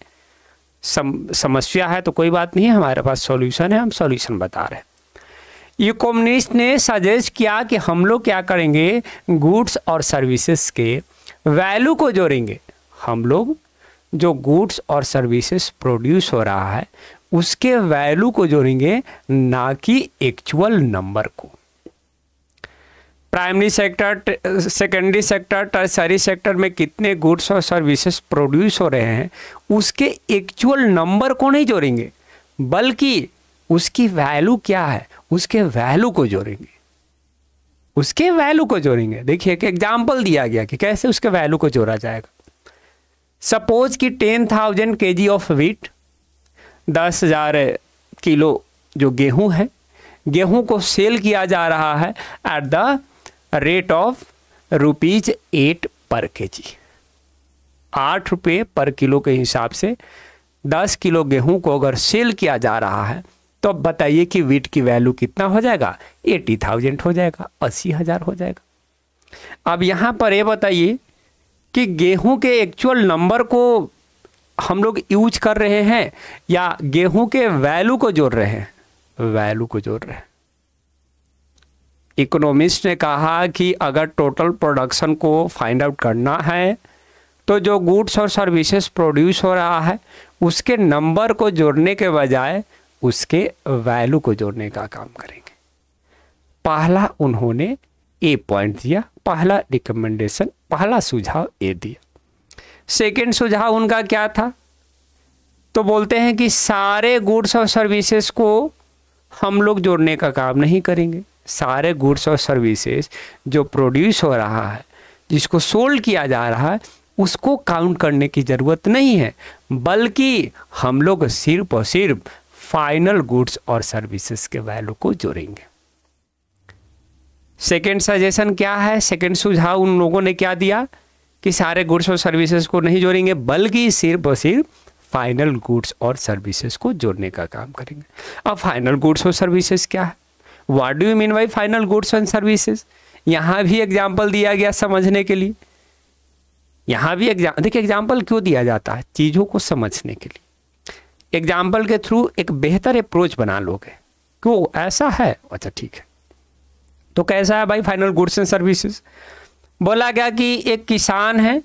समस्या है तो कोई बात नहीं, हमारे पास सॉल्यूशन है, हम सॉल्यूशन बता रहे हैं। इकोनॉमिस्ट ने सजेस्ट किया कि हम लोग क्या करेंगे, गुड्स और सर्विसेज के वैल्यू को जोड़ेंगे। हम लोग जो गुड्स और सर्विसेज प्रोड्यूस हो रहा है उसके वैल्यू को जोड़ेंगे, ना कि एक्चुअल नंबर को। Primary sector, secondary sector, tertiary sector में कितने गुड्स और सर्विसेज प्रोड्यूस हो रहे हैं, उसके एक्चुअल नंबर को नहीं जोड़ेंगे, बल्कि उसकी वैल्यू क्या है उसके वैल्यू को जोड़ेंगे, उसके वैल्यू को जोड़ेंगे। देखिए एक एग्जाम्पल दिया गया कि कैसे उसके वैल्यू को जोड़ा जाएगा। सपोज कि 10,000 kg ऑफ व्हीट, 10,000 किलो जो गेहूं है, गेहूं को सेल किया जा रहा है एट द रेट ऑफ ₹8 पर kg, 8 रुपये पर किलो के हिसाब से 10 किलो गेहूं को अगर सेल किया जा रहा है तो अब बताइए कि व्हीट की वैल्यू कितना हो जाएगा, 80,000 हो जाएगा, 80,000 हो जाएगा। अब यहाँ पर ये बताइए कि गेहूं के एक्चुअल नंबर को हम लोग यूज कर रहे हैं या गेहूं के वैल्यू को जोड़ रहे हैं, वैल्यू को जोड़ रहे हैं। इकोनॉमिस्ट ने कहा कि अगर टोटल प्रोडक्शन को फाइंड आउट करना है तो जो गुड्स और सर्विसेज प्रोड्यूस हो रहा है उसके नंबर को जोड़ने के बजाय उसके वैल्यू को जोड़ने का काम करेंगे। पहला उन्होंने ए पॉइंट दिया, पहला रिकमेंडेशन, पहला सुझाव ए दिया। सेकंड सुझाव उनका क्या था, तो बोलते हैं कि सारे गुड्स और सर्विसेज को हम लोग जोड़ने का काम नहीं करेंगे। सारे गुड्स और सर्विसेज जो प्रोड्यूस हो रहा है, जिसको सोल्ड किया जा रहा है, उसको काउंट करने की ज़रूरत नहीं है, बल्कि हम लोग सिर्फ और सिर्फ फाइनल गुड्स और सर्विसेज के वैल्यू को जोड़ेंगे। सेकेंड सजेशन क्या है, सेकेंड सुझाव उन लोगों ने क्या दिया कि सारे गुड्स और सर्विसेज को नहीं जोड़ेंगे, बल्कि सिर्फ और सिर्फ फाइनल गुड्स और सर्विसेज को जोड़ने का काम करेंगे। अब फाइनल गुड्स और सर्विसेज क्या है, what do you mean by final goods and services. यहाँ भी एग्जाम्पल दिया गया समझने के लिए, यहाँ भी देखिए एग्जाम्पल क्यों दिया जाता है, चीज़ों को समझने के लिए। एग्जाम्पल के थ्रू एक बेहतर अप्रोच बना लोगे। क्यों ऐसा है, अच्छा ठीक है, तो कैसा है भाई फाइनल गुड्स एंड सर्विसेज। बोला गया कि एक किसान है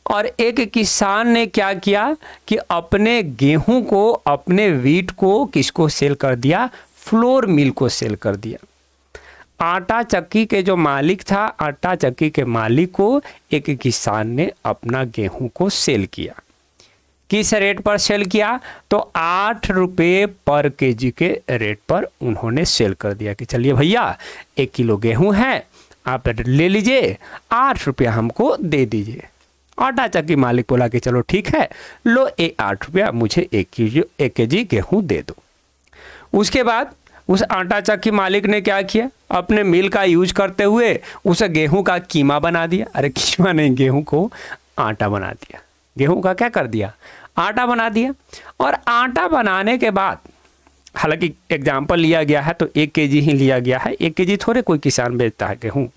और एक किसान ने क्या किया कि अपने गेहूं को, अपने व्हीट को किसको सेल कर दिया, फ्लोर मिल को सेल कर दिया। आटा चक्की के जो मालिक था, आटा चक्की के मालिक को एक किसान ने अपना गेहूं को सेल किया। किस रेट पर सेल किया, तो 8 रुपये पर केजी के रेट पर उन्होंने सेल कर दिया कि चलिए भैया 1 किलो गेहूं है, आप ले लीजिए, 8 रुपया हमको दे दीजिए। आटा चक्की मालिक बोला कि चलो ठीक है, लो 8 रुपया मुझे 1 केजी गेहूं दे दो। उसके बाद उस आटा चक्की मालिक ने क्या किया, अपने मिल का यूज करते हुए उस गेहूं का कीमा बना दिया। अरे कीमा नहीं, गेहूं को आटा बना दिया। गेहूं का क्या कर दिया, आटा बना दिया। और आटा बनाने के बाद, हालांकि एग्जाम्पल लिया गया है तो 1 केजी ही लिया गया है, 1 केजी थोड़े कोई किसान बेचता है गेहूं,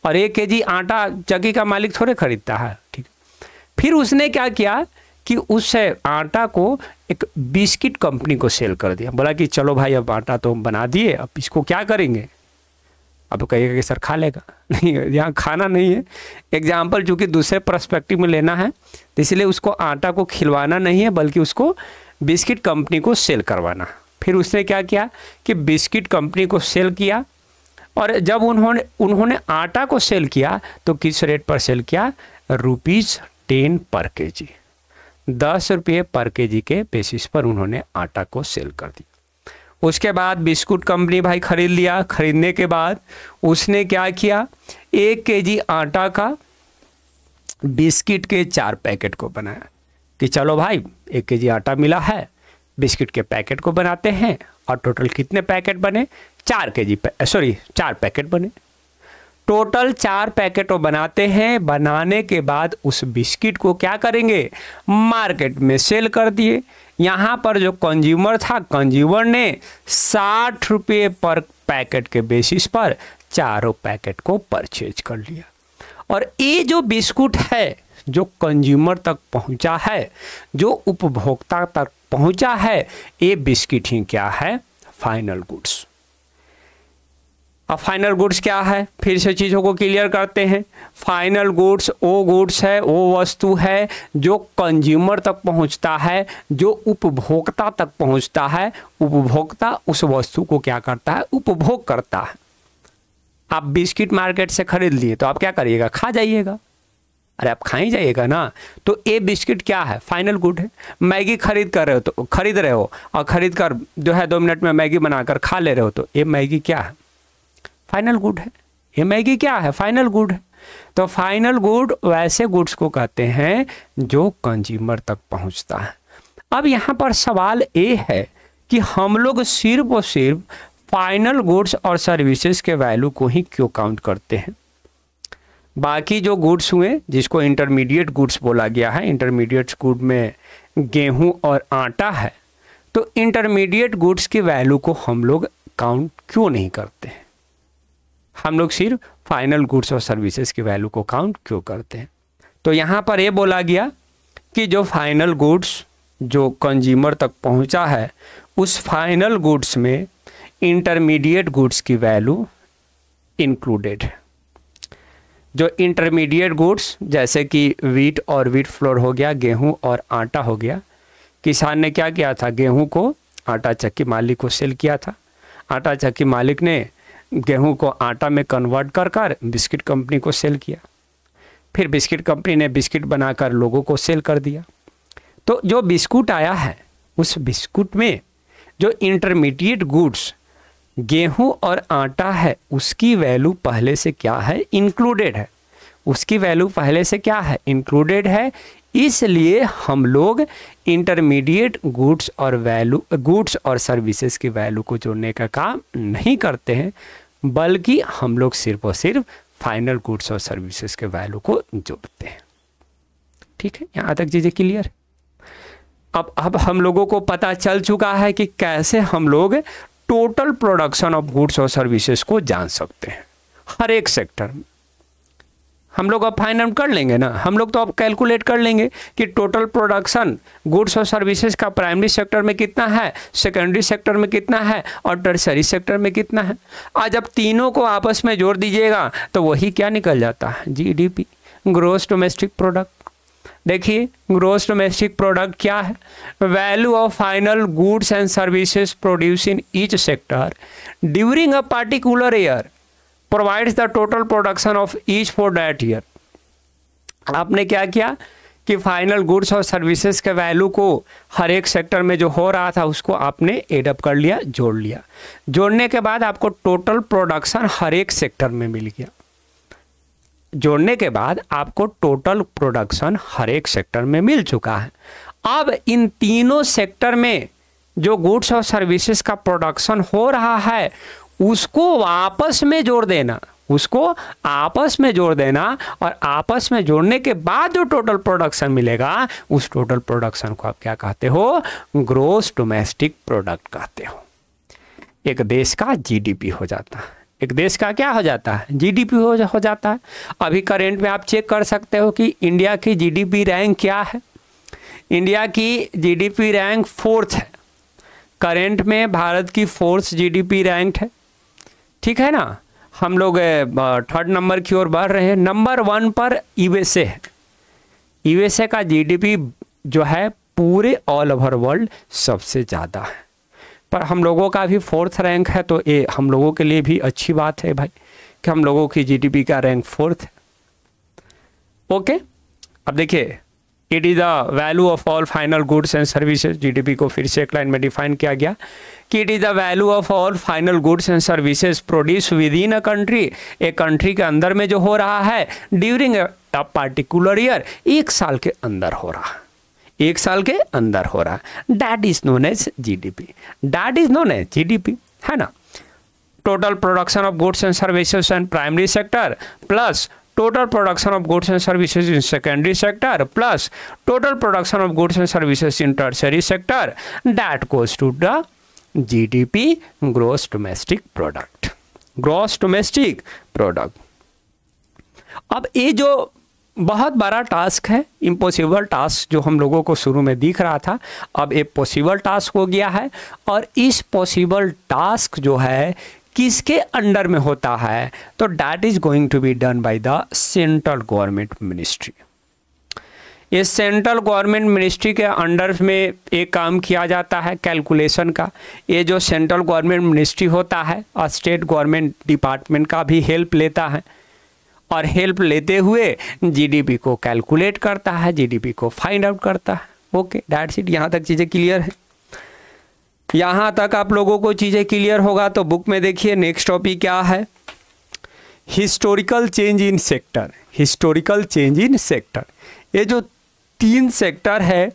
और 1 केजी आटा चक्की का मालिक थोड़े खरीदता है, ठीक। फिर उसने क्या किया कि उस आटा को एक बिस्किट कंपनी को सेल कर दिया। बोला कि चलो भाई अब आटा तो बना दिए, अब इसको क्या करेंगे, अब कहिएगा कि सर खा लेगा, नहीं यहाँ खाना नहीं है, एग्जाम्पल चूँकि दूसरे पर्सपेक्टिव में लेना है, तो इसलिए उसको आटा को खिलवाना नहीं है, बल्कि उसको बिस्किट कंपनी को सेल करवाना। फिर उसने क्या किया कि बिस्किट कंपनी को सेल किया, और जब उन्होंने आटा को सेल किया तो किस रेट पर सेल किया, ₹10 पर केजी, 10 रुपये पर केजी के बेसिस पर उन्होंने आटा को सेल कर दिया। उसके बाद बिस्कुट कंपनी भाई खरीद लिया। खरीदने के बाद उसने क्या किया, 1 केजी आटा का बिस्किट के 4 पैकेट को बनाया कि चलो भाई 1 केजी आटा मिला है, बिस्किट के पैकेट को बनाते हैं। और टोटल कितने पैकेट बने, 4 पैकेट बने। टोटल 4 पैकेट वो बनाते हैं। बनाने के बाद उस बिस्किट को क्या करेंगे, मार्केट में सेल कर दिए। यहाँ पर जो कंज्यूमर था, कंज्यूमर ने 60 रुपये पर पैकेट के बेसिस पर 4 पैकेट को परचेज कर लिया। और ये जो बिस्कुट है जो कंज्यूमर तक पहुँचा है, जो उपभोक्ता तक पहुँचा है, ये बिस्किट ही क्या है, फाइनल गुड्स। अब फाइनल गुड्स क्या है, फिर से चीज़ों को क्लियर करते हैं। फाइनल गुड्स वो गुड्स है, वो वस्तु है जो कंज्यूमर तक पहुंचता है, जो उपभोक्ता तक पहुंचता है। उपभोक्ता उस वस्तु को क्या करता है, उपभोग करता है। आप बिस्किट मार्केट से खरीद लिए तो आप क्या करिएगा, खा जाइएगा। अरे आप खा ही जाइएगा ना। तो ये बिस्किट क्या है, फाइनल गुड है। मैगी खरीद रहे हो और खरीद कर जो है 2 मिनट में मैगी बनाकर खा ले रहे हो, तो ये मैगी क्या है, फाइनल गुड है। ये मैगी क्या है, फाइनल गुड है। तो फाइनल गुड वैसे गुड्स को कहते हैं जो कंज्यूमर तक पहुंचता है। अब यहाँ पर सवाल ये है कि हम लोग सिर्फ और सिर्फ फाइनल गुड्स और सर्विसेज के वैल्यू को ही क्यों काउंट करते हैं। बाकी जो गुड्स हुए जिसको इंटरमीडिएट गुड्स बोला गया है, इंटरमीडिएट गुड में गेहूं और आटा है, तो इंटरमीडिएट गुड्स की वैल्यू को हम लोग काउंट क्यों नहीं करते हैं। हम लोग सिर्फ फाइनल गुड्स और सर्विसेज की वैल्यू को काउंट क्यों करते हैं। तो यहाँ पर ये बोला गया कि जो फाइनल गुड्स जो कंज्यूमर तक पहुँचा है, उस फाइनल गुड्स में इंटरमीडिएट गुड्स की वैल्यू इंक्लूडेड है। जो इंटरमीडिएट गुड्स जैसे कि वीट और वीट फ्लोर हो गया, गेहूं और आटा हो गया। किसान ने क्या किया था, गेहूं को आटा चक्की मालिक को सेल किया था। आटा चक्की मालिक ने गेहूं को आटा में कन्वर्ट कर बिस्किट कंपनी को सेल किया। फिर बिस्किट कंपनी ने बिस्किट बनाकर लोगों को सेल कर दिया। तो जो बिस्कुट आया है, उस बिस्कुट में जो इंटरमीडिएट गुड्स गेहूं और आटा है, उसकी वैल्यू पहले से क्या है, इंक्लूडेड है। उसकी वैल्यू पहले से क्या है, इंक्लूडेड है। इसलिए हम लोग इंटरमीडिएट गुड्स और सर्विसेज की वैल्यू को जोड़ने का काम नहीं करते हैं, बल्कि हम लोग सिर्फ और सिर्फ फाइनल गुड्स और सर्विसेज के वैल्यू को जोड़ते हैं। ठीक है, यहाँ तक चीजें क्लियर है। अब हम लोगों को पता चल चुका है कि कैसे हम लोग टोटल प्रोडक्शन ऑफ गुड्स और सर्विसेज को जान सकते हैं हर एक सेक्टर में। हम लोग अब फाइंड आउट कर लेंगे ना, हम लोग तो अब कैलकुलेट कर लेंगे कि टोटल प्रोडक्शन गुड्स और सर्विसेज का प्राइमरी सेक्टर में कितना है, सेकेंडरी सेक्टर में कितना है और टर्शरी सेक्टर में कितना है। आज अब तीनों को आपस में जोड़ दीजिएगा तो वही क्या निकल जाता है, जीडीपी, ग्रोस डोमेस्टिक प्रोडक्ट। देखिए ग्रोस डोमेस्टिक प्रोडक्ट क्या है, value of final goods and services produce in each sector during a particular year provides the total production of each for that year. आपने क्या किया कि फाइनल गुड्स और services के value को हर एक सेक्टर में जो हो रहा था उसको आपने एड अप कर लिया, जोड़ लिया। जोड़ने के बाद आपको टोटल प्रोडक्शन हर एक सेक्टर में मिल गया। जोड़ने के बाद आपको टोटल प्रोडक्शन हर एक सेक्टर में मिल चुका है। अब इन तीनों सेक्टर में जो गुड्स और सर्विसेज का प्रोडक्शन हो रहा है उसको आपस में जोड़ देना, उसको आपस में जोड़ देना, और आपस में जोड़ने के बाद जो टोटल प्रोडक्शन मिलेगा उस टोटल प्रोडक्शन को आप क्या कहते हो, ग्रोस डोमेस्टिक प्रोडक्ट कहते हो। एक देश का जीडीपी हो जाता है, एक देश का क्या हो जाता है, जीडीपी हो जाता है। अभी करेंट में आप चेक कर सकते हो कि इंडिया की जीडीपी रैंक क्या है। इंडिया की जीडीपी रैंक 4th है। करेंट में भारत की 4th जीडीपी रैंक है, ठीक है ना। हम लोग 3rd नंबर की ओर बढ़ रहे हैं। नंबर 1 पर यूएसए है। यूएसए का जीडीपी जो है पूरे ऑल ओवर वर्ल्ड सबसे ज़्यादा है, पर हम लोगों का भी 4th रैंक है। तो ये हम लोगों के लिए भी अच्छी बात है भाई कि हम लोगों की जीडीपी का रैंक 4th है। ओके, अब देखिए it is the value of all final goods and services. GDP को फिर से एक लाइन में डिफाइन किया गया कि it is the value of all final goods and services produce with in a country. एक कंट्री के अंदर में जो हो रहा है ड्यूरिंग अ पार्टिकुलर ईयर, एक साल के अंदर हो रहा है, एक साल के अंदर हो रहा है। That is known as GDP, that is known as GDP, है ना। Total production of goods and services in primary sector plus total production of goods and services in secondary sector plus total production of goods and services in tertiary sector, that goes to the GDP, gross domestic product, gross domestic product। अब ये जो बहुत बड़ा task है, impossible task जो हम लोगों को शुरू में दिख रहा था, अब ये पॉसिबल टास्क हो गया है। और इस पॉसिबल टास्क जो है किसके अंडर में होता है, तो that is going to be done by the central government ministry. ये सेंट्रल गवर्नमेंट मिनिस्ट्री के अंडर में एक काम किया जाता है कैलकुलेशन का। ये जो सेंट्रल गवर्नमेंट मिनिस्ट्री होता है और स्टेट गवर्नमेंट डिपार्टमेंट का भी हेल्प लेता है, और हेल्प लेते हुए जीडीपी को कैलकुलेट करता है, जीडीपी को फाइंड आउट करता है। Okay, that's it. यहाँ तक चीज़ें क्लियर है? यहाँ तक आप लोगों को चीज़ें क्लियर होगा तो बुक में देखिए नेक्स्ट टॉपिक क्या है, historical change in sector. Historical change in sector, ये जो 3 सेक्टर है,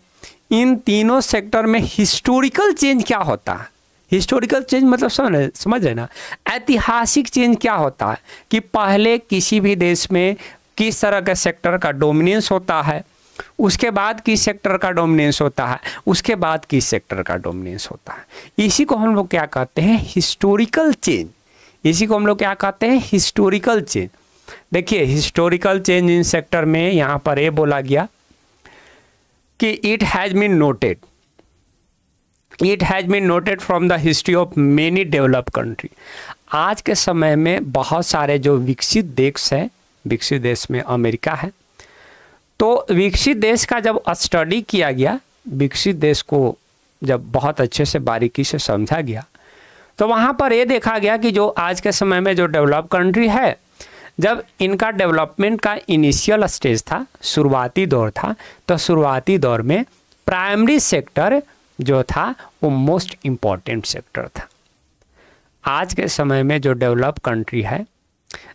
इन तीनों सेक्टर में हिस्टोरिकल चेंज क्या होता है? हिस्टोरिकल चेंज मतलब समझ रहे ना, ऐतिहासिक चेंज क्या होता है कि पहले किसी भी देश में किस तरह का सेक्टर का डोमिनेंस होता है, उसके बाद किस सेक्टर का डोमिनेंस होता है, उसके बाद किस सेक्टर का डोमिनेंस होता है। इसी को हम लोग क्या कहते हैं, हिस्टोरिकल चेंज। इसी को हम लोग क्या कहते हैं, हिस्टोरिकल चेंज। देखिए हिस्टोरिकल चेंज इन सेक्टर में यहाँ पर ये बोला गया कि it has been noted, it has been noted from the history of many developed country. आज के समय में बहुत सारे जो विकसित देश हैं, विकसित देश में अमेरिका है, तो विकसित देश का जब स्टडी किया गया, विकसित देश को जब बहुत अच्छे से बारीकी से समझा गया, तो वहाँ पर ये देखा गया कि जो आज के समय में जो डेवलप कंट्री है, जब इनका डेवलपमेंट का इनिशियल स्टेज था, शुरुआती दौर था, तो शुरुआती दौर में प्राइमरी सेक्टर जो था वो मोस्ट इम्पॉर्टेंट सेक्टर था। आज के समय में जो डेवलप कंट्री है,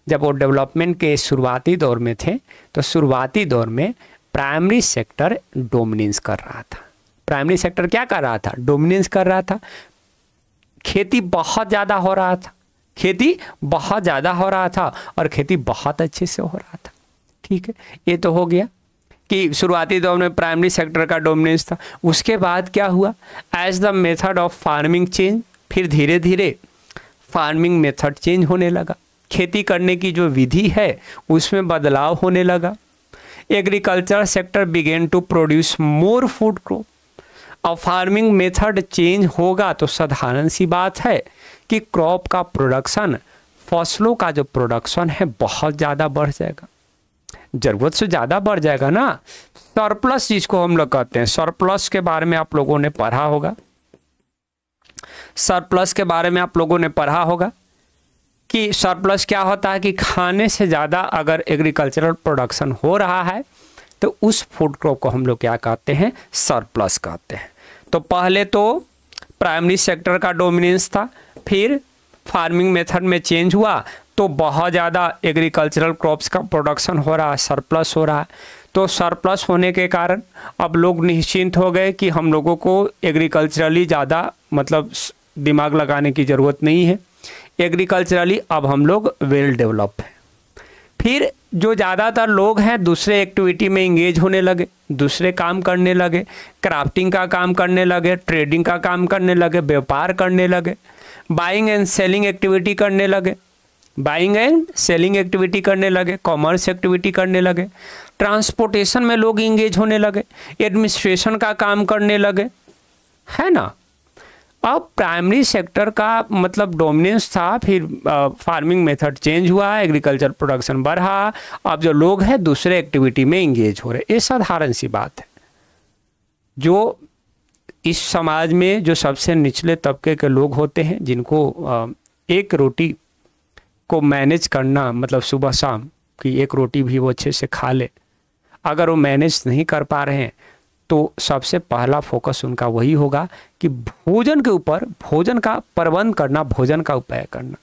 जब वो डेवलपमेंट के शुरुआती दौर में थे, तो शुरुआती दौर में प्राइमरी सेक्टर डोमिनेंस कर रहा था। प्राइमरी सेक्टर क्या कर रहा था, डोमिनेंस कर रहा था। खेती बहुत ज़्यादा हो रहा था, खेती बहुत ज़्यादा हो रहा था और खेती बहुत अच्छे से हो रहा था। ठीक है, ये तो हो गया कि शुरुआती दौर में प्राइमरी सेक्टर का डोमिनेंस था। उसके बाद क्या हुआ, as the method of farming change, फिर धीरे धीरे फार्मिंग मेथड चेंज होने लगा, खेती करने की जो विधि है उसमें बदलाव होने लगा। Agriculture sector begin to produce more food crop. अब फार्मिंग मेथड चेंज होगा तो साधारण सी बात है कि क्रॉप का प्रोडक्शन, फसलों का जो प्रोडक्शन है बहुत ज़्यादा बढ़ जाएगा, ज़रूरत से ज़्यादा बढ़ जाएगा ना। सरप्लस जिसको हम लोग कहते हैं, सरप्लस के बारे में आप लोगों ने पढ़ा होगा, सरप्लस के बारे में आप लोगों ने पढ़ा होगा कि सरप्लस क्या होता है कि खाने से ज़्यादा अगर एग्रीकल्चरल प्रोडक्शन हो रहा है तो उस फूड क्रॉप को हम लोग क्या कहते हैं, सरप्लस कहते हैं। तो पहले तो प्राइमरी सेक्टर का डोमिनेंस था, फिर फार्मिंग मेथड में चेंज हुआ तो बहुत ज़्यादा एग्रीकल्चरल क्रॉप्स का प्रोडक्शन हो रहा है, सरप्लस हो रहा है। तो सरप्लस होने के कारण अब लोग निश्चिंत हो गए कि हम लोगों को एग्रीकल्चरली ज़्यादा मतलब दिमाग लगाने की ज़रूरत नहीं है, एग्रीकल्चरली अब हम लोग वेल डेवलप हैं। फिर जो ज़्यादातर लोग हैं दूसरे एक्टिविटी में इंगेज होने लगे, दूसरे काम करने लगे, क्राफ्टिंग का काम करने लगे, ट्रेडिंग का काम करने लगे, व्यापार करने लगे, बाइंग एंड सेलिंग एक्टिविटी करने लगे, बाइंग एंड सेलिंग एक्टिविटी करने लगे, कॉमर्स एक्टिविटी करने लगे, ट्रांसपोर्टेशन में लोग इंगेज होने लगे, एडमिनिस्ट्रेशन का काम करने लगे, है ना। अब प्राइमरी सेक्टर का मतलब डोमिनेंस था, फिर फार्मिंग मेथड चेंज हुआ, एग्रीकल्चर प्रोडक्शन बढ़ा, अब जो लोग हैं दूसरे एक्टिविटी में इंगेज हो रहे। ये साधारण सी बात है। जो इस समाज में जो सबसे निचले तबके के लोग होते हैं, जिनको एक रोटी को मैनेज करना मतलब सुबह शाम की एक रोटी भी वो अच्छे से खा ले, अगर वो मैनेज नहीं कर पा रहे हैं तो सबसे पहला फोकस उनका वही होगा कि भोजन के ऊपर, भोजन का प्रबंध करना, भोजन का उपाय करना।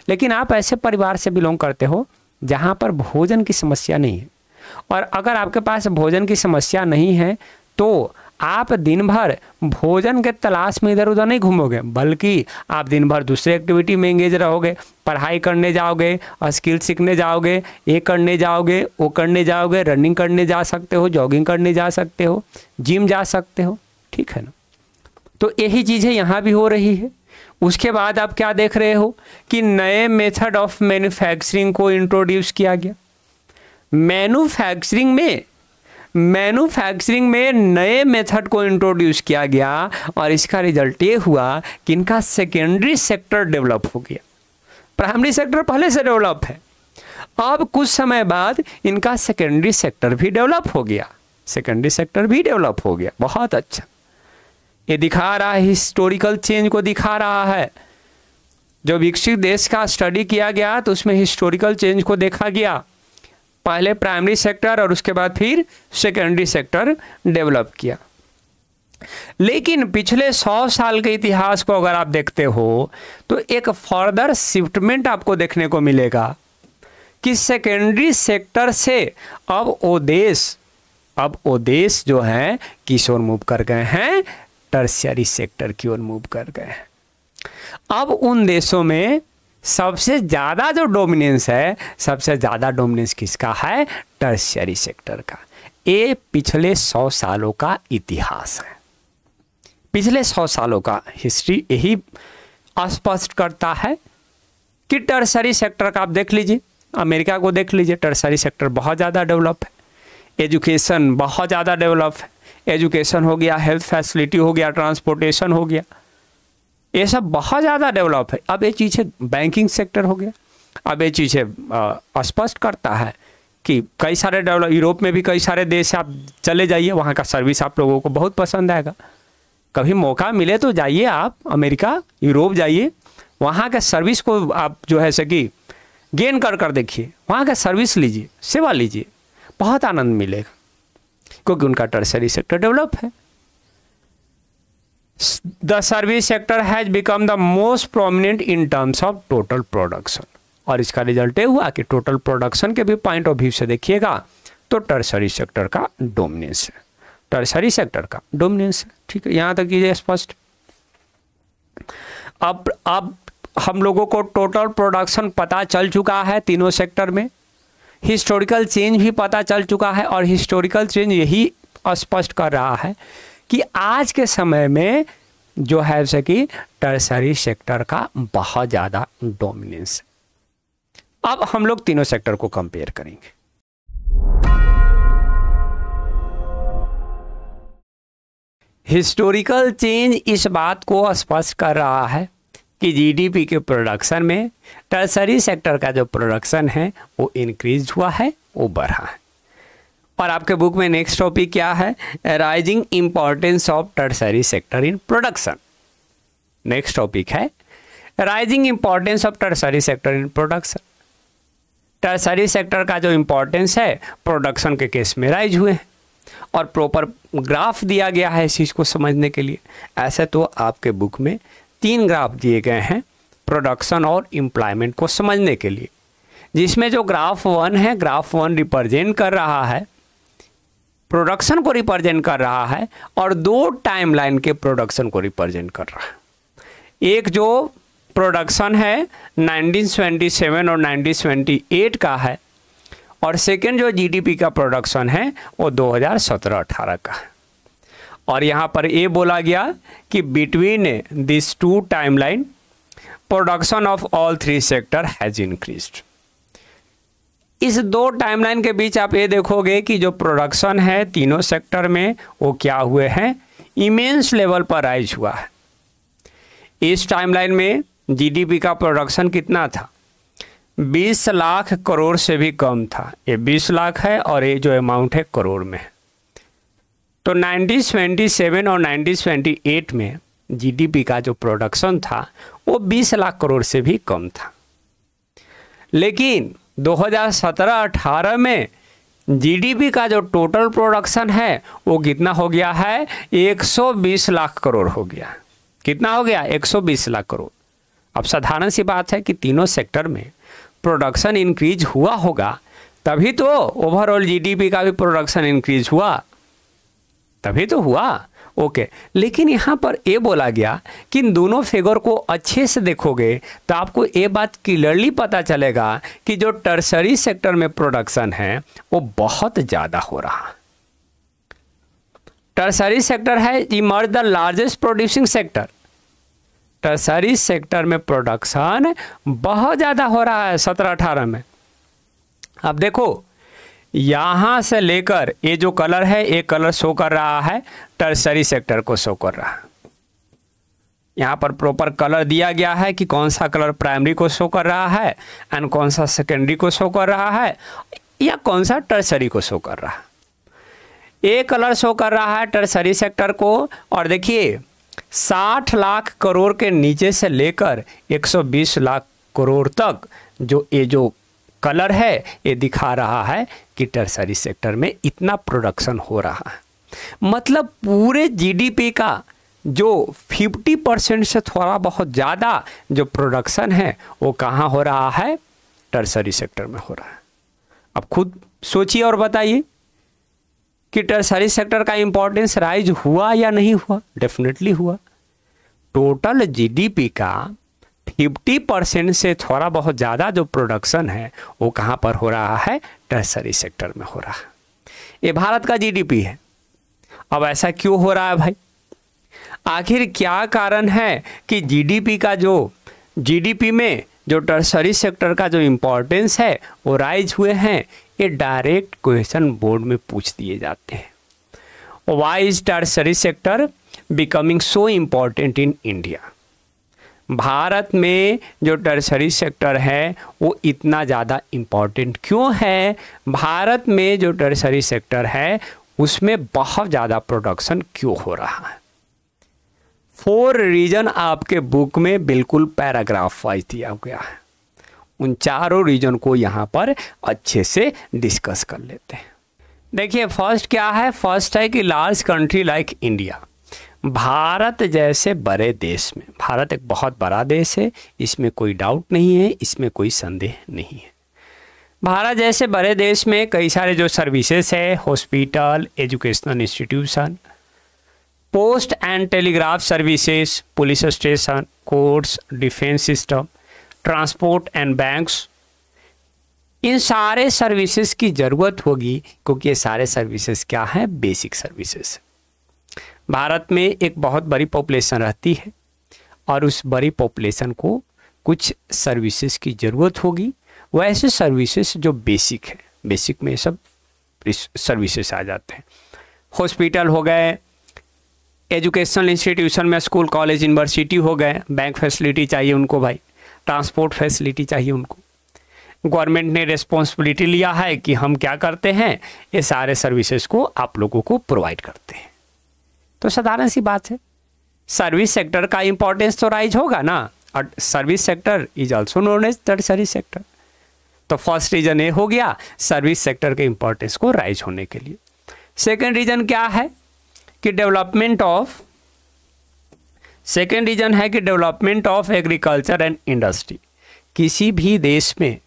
लेकिन आप ऐसे परिवार से बिलोंग करते हो जहाँ पर भोजन की समस्या नहीं है, और अगर आपके पास भोजन की समस्या नहीं है तो आप दिन भर भोजन के तलाश में इधर उधर नहीं घूमोगे, बल्कि आप दिन भर दूसरे एक्टिविटी में एंगेज रहोगे, पढ़ाई करने जाओगे, स्किल सीखने जाओगे, ये करने जाओगे, वो करने जाओगे, रनिंग करने जा सकते हो, जॉगिंग करने जा सकते हो, जिम जा सकते हो, ठीक है ना। तो यही चीज़ें यहाँ भी हो रही है। उसके बाद आप क्या देख रहे हो कि नए मेथड ऑफ मैन्युफैक्चरिंग को इंट्रोड्यूस किया गया। मैन्युफैक्चरिंग में नए मेथड को इंट्रोड्यूस किया गया और इसका रिजल्ट ये हुआ कि इनका सेकेंडरी सेक्टर डेवलप हो गया। प्राइमरी सेक्टर पहले से डेवलप है, अब कुछ समय बाद इनका सेकेंडरी सेक्टर भी डेवलप हो गया। सेकेंडरी सेक्टर भी डेवलप हो गया। बहुत अच्छा, ये दिखा रहा है, हिस्टोरिकल चेंज को दिखा रहा है। जो विकसित देश का स्टडी किया गया तो उसमें हिस्टोरिकल चेंज को देखा गया, पहले प्राइमरी सेक्टर और उसके बाद फिर सेकेंडरी सेक्टर डेवलप किया। लेकिन पिछले 100 साल के इतिहास को अगर आप देखते हो तो एक फर्दर शिफ्टमेंट आपको देखने को मिलेगा कि सेकेंडरी सेक्टर से अब वो देश जो है किस ओर मूव कर गए हैं, टर्शियरी सेक्टर की ओर मूव कर गए हैं। अब उन देशों में सबसे ज़्यादा जो डोमिनेंस है, सबसे ज़्यादा डोमिनेंस किसका है, टर्शियरी सेक्टर का। ये पिछले 100 सालों का इतिहास है, पिछले 100 सालों का हिस्ट्री यही स्पष्ट करता है कि टर्शियरी सेक्टर का आप देख लीजिए, अमेरिका को देख लीजिए, टर्शियरी सेक्टर बहुत ज़्यादा डेवलप है, एजुकेशन बहुत ज़्यादा डेवलप है, एजुकेशन हो गया, हेल्थ फैसिलिटी हो गया, ट्रांसपोर्टेशन हो गया, ये सब बहुत ज़्यादा डेवलप है। अब ये चीज़ें बैंकिंग सेक्टर हो गया, अब ये चीज़ें स्पष्ट करता है कि कई सारे डेवलप, यूरोप में भी कई सारे देश आप चले जाइए, वहाँ का सर्विस आप लोगों को बहुत पसंद आएगा। कभी मौका मिले तो जाइए आप अमेरिका, यूरोप जाइए, वहाँ के सर्विस को आप जो है सकी गेन कर देखिए, वहाँ का सर्विस लीजिए, सेवा लीजिए, बहुत आनंद मिलेगा, क्योंकि उनका टर्शियरी सेक्टर डेवलप है। The service sector has become the most prominent in terms of total production, और इसका रिजल्ट ये हुआ कि टोटल प्रोडक्शन के भी पॉइंट ऑफ व्यू से देखिएगा तो टर्शियरी सेक्टर का डोमिनेंस है, टर्शियरी सेक्टर का डोमिनेंस है। ठीक है, यहाँ तक कीजिए स्पष्ट। अब हम लोगों को टोटल प्रोडक्शन पता चल चुका है तीनों सेक्टर में, हिस्टोरिकल चेंज भी पता चल चुका है, और हिस्टोरिकल चेंज यही स्पष्ट कर रहा है कि आज के समय में जो है कि टर्शियरी सेक्टर का बहुत ज़्यादा डोमिनेंस है। अब हम लोग तीनों सेक्टर को कंपेयर करेंगे। हिस्टोरिकल चेंज इस बात को स्पष्ट कर रहा है कि जीडीपी के प्रोडक्शन में टर्शियरी सेक्टर का जो प्रोडक्शन है वो इंक्रीज हुआ है, वो बढ़ा है। और आपके बुक में नेक्स्ट टॉपिक क्या है, rising importance of tertiary sector in production. Next topic है rising importance of tertiary sector in production. Tertiary sector का जो इंपॉर्टेंस है प्रोडक्शन के केस में राइज हुए हैं, और प्रॉपर ग्राफ दिया गया है इस चीज़ को समझने के लिए। ऐसे तो आपके बुक में 3 ग्राफ दिए गए हैं प्रोडक्शन और एम्प्लॉयमेंट को समझने के लिए, जिसमें जो ग्राफ 1 है, ग्राफ 1 रिप्रेजेंट कर रहा है प्रोडक्शन को रिप्रेजेंट कर रहा है, और 2 टाइमलाइन के प्रोडक्शन को रिप्रेजेंट कर रहा है। एक जो प्रोडक्शन है 1927 और 1928 का है, और सेकेंड जो जीडीपी का प्रोडक्शन है वो 2017-18 का है। और यहाँ पर ये बोला गया कि between this 2 timeline production of all 3 sector has increased. इस 2 टाइमलाइन के बीच आप ये देखोगे कि जो प्रोडक्शन है तीनों सेक्टर में वो क्या हुए हैं, इमेंस लेवल पर राइज हुआ है। इस टाइमलाइन में जीडीपी का प्रोडक्शन कितना था, 20 लाख करोड़ से भी कम था। ये 20 लाख है और ये जो अमाउंट है करोड़ में है। तो 1927 और 1928 में जीडीपी का जो प्रोडक्शन था वो 20 लाख करोड़ से भी कम था। लेकिन 2017-18 में जीडीपी का जो टोटल प्रोडक्शन है वो कितना हो गया है, 120 लाख करोड़ हो गया। कितना हो गया, 120 लाख करोड़। अब साधारण सी बात है कि तीनों सेक्टर में प्रोडक्शन इंक्रीज हुआ होगा, तभी तो ओवरऑल जीडीपी का भी प्रोडक्शन इंक्रीज हुआ, तभी तो हुआ। ओके, लेकिन यहाँ पर ये बोला गया कि इन दोनों फिगर को अच्छे से देखोगे तो आपको ये बात क्लियरली पता चलेगा कि जो टर्शियरी सेक्टर में प्रोडक्शन है वो बहुत ज़्यादा हो रहा। टर्शियरी सेक्टर है emerge the largest producing sector. Tertiary sector में प्रोडक्शन बहुत ज़्यादा हो रहा है 17-18 में। अब देखो यहाँ से लेकर ये जो कलर है, ये कलर शो कर रहा है टर्शियरी सेक्टर को शो कर रहा है। यहाँ पर प्रॉपर कलर दिया गया है कि कौन सा कलर प्राइमरी को शो कर रहा है एंड कौन सा सेकेंडरी को शो कर रहा है या कौन सा टर्शियरी को शो कर रहा है। ये कलर शो कर रहा है टर्सरी सेक्टर को, और देखिए 60 लाख करोड़ के नीचे से लेकर 120 लाख करोड़ तक जो कलर है ये दिखा रहा है कि टर्सरी सेक्टर में इतना प्रोडक्शन हो रहा है। मतलब पूरे जीडीपी का जो 50% से थोड़ा बहुत ज़्यादा जो प्रोडक्शन है वो कहाँ हो रहा है? टर्सरी सेक्टर में हो रहा है। अब खुद सोचिए और बताइए कि टर्सरी सेक्टर का इंपॉर्टेंस राइज हुआ या नहीं हुआ? डेफिनेटली हुआ। टोटल जीडीपी का 50% से थोड़ा बहुत ज़्यादा जो प्रोडक्शन है वो कहाँ पर हो रहा है? टर्सरी सेक्टर में हो रहा है। ये भारत का जीडीपी है। अब ऐसा क्यों हो रहा है भाई? आखिर क्या कारण है कि जीडीपी में जो टर्सरी सेक्टर का जो इम्पोर्टेंस है वो राइज हुए हैं? ये डायरेक्ट क्वेश्चन बोर्ड में पूछ दिए जाते हैं। Why is tertiary sector becoming so important in India? Bharat में जो टर्सरी सेक्टर है वो इतना ज़्यादा इम्पोर्टेंट क्यों है? भारत में जो टर्सरी सेक्टर है उसमें बहुत ज़्यादा प्रोडक्शन क्यों हो रहा है? 4 रीजन आपके बुक में बिल्कुल पैराग्राफ वाइज दिया गया है। उन चारों रीजन को यहाँ पर अच्छे से डिस्कस कर लेते हैं। देखिए फर्स्ट क्या है? फर्स्ट है कि large country like India, Bharat जैसे बड़े देश में, भारत एक बहुत बड़ा देश है, इसमें कोई डाउट नहीं है, इसमें कोई संदेह नहीं है। भारत जैसे बड़े देश में कई सारे जो सर्विसेज है, hospital, educational institution, post and telegraph services, police station, courts, defence system, transport and banks, इन सारे सर्विसेज की ज़रूरत होगी क्योंकि ये सारे सर्विसेज क्या हैं? Basic services. भारत में एक बहुत बड़ी पॉपुलेशन रहती है और उस बड़ी पॉपुलेशन को कुछ सर्विसेज की ज़रूरत होगी। वैसे सर्विसेज जो बेसिक है, बेसिक में सब सर्विसेज आ जाते हैं। हॉस्पिटल हो गए, एजुकेशनल इंस्टीट्यूशन में स्कूल, कॉलेज, यूनिवर्सिटी हो गए, बैंक फैसिलिटी चाहिए उनको भाई, ट्रांसपोर्ट फैसिलिटी चाहिए उनको। गवर्नमेंट ने रिस्पॉन्सिबिलिटी लिया है कि हम क्या करते हैं, ये सारे सर्विसेज को आप लोगों को प्रोवाइड करते हैं। तो साधारण सी बात है, सर्विस सेक्टर का इंपॉर्टेंस तो राइज होगा ना, और service sector is also known as tertiary sector. तो फर्स्ट रीजन ये हो गया सर्विस सेक्टर के इंपॉर्टेंस को राइज होने के लिए। सेकेंड रीजन क्या है कि development of agriculture and industry. किसी भी देश में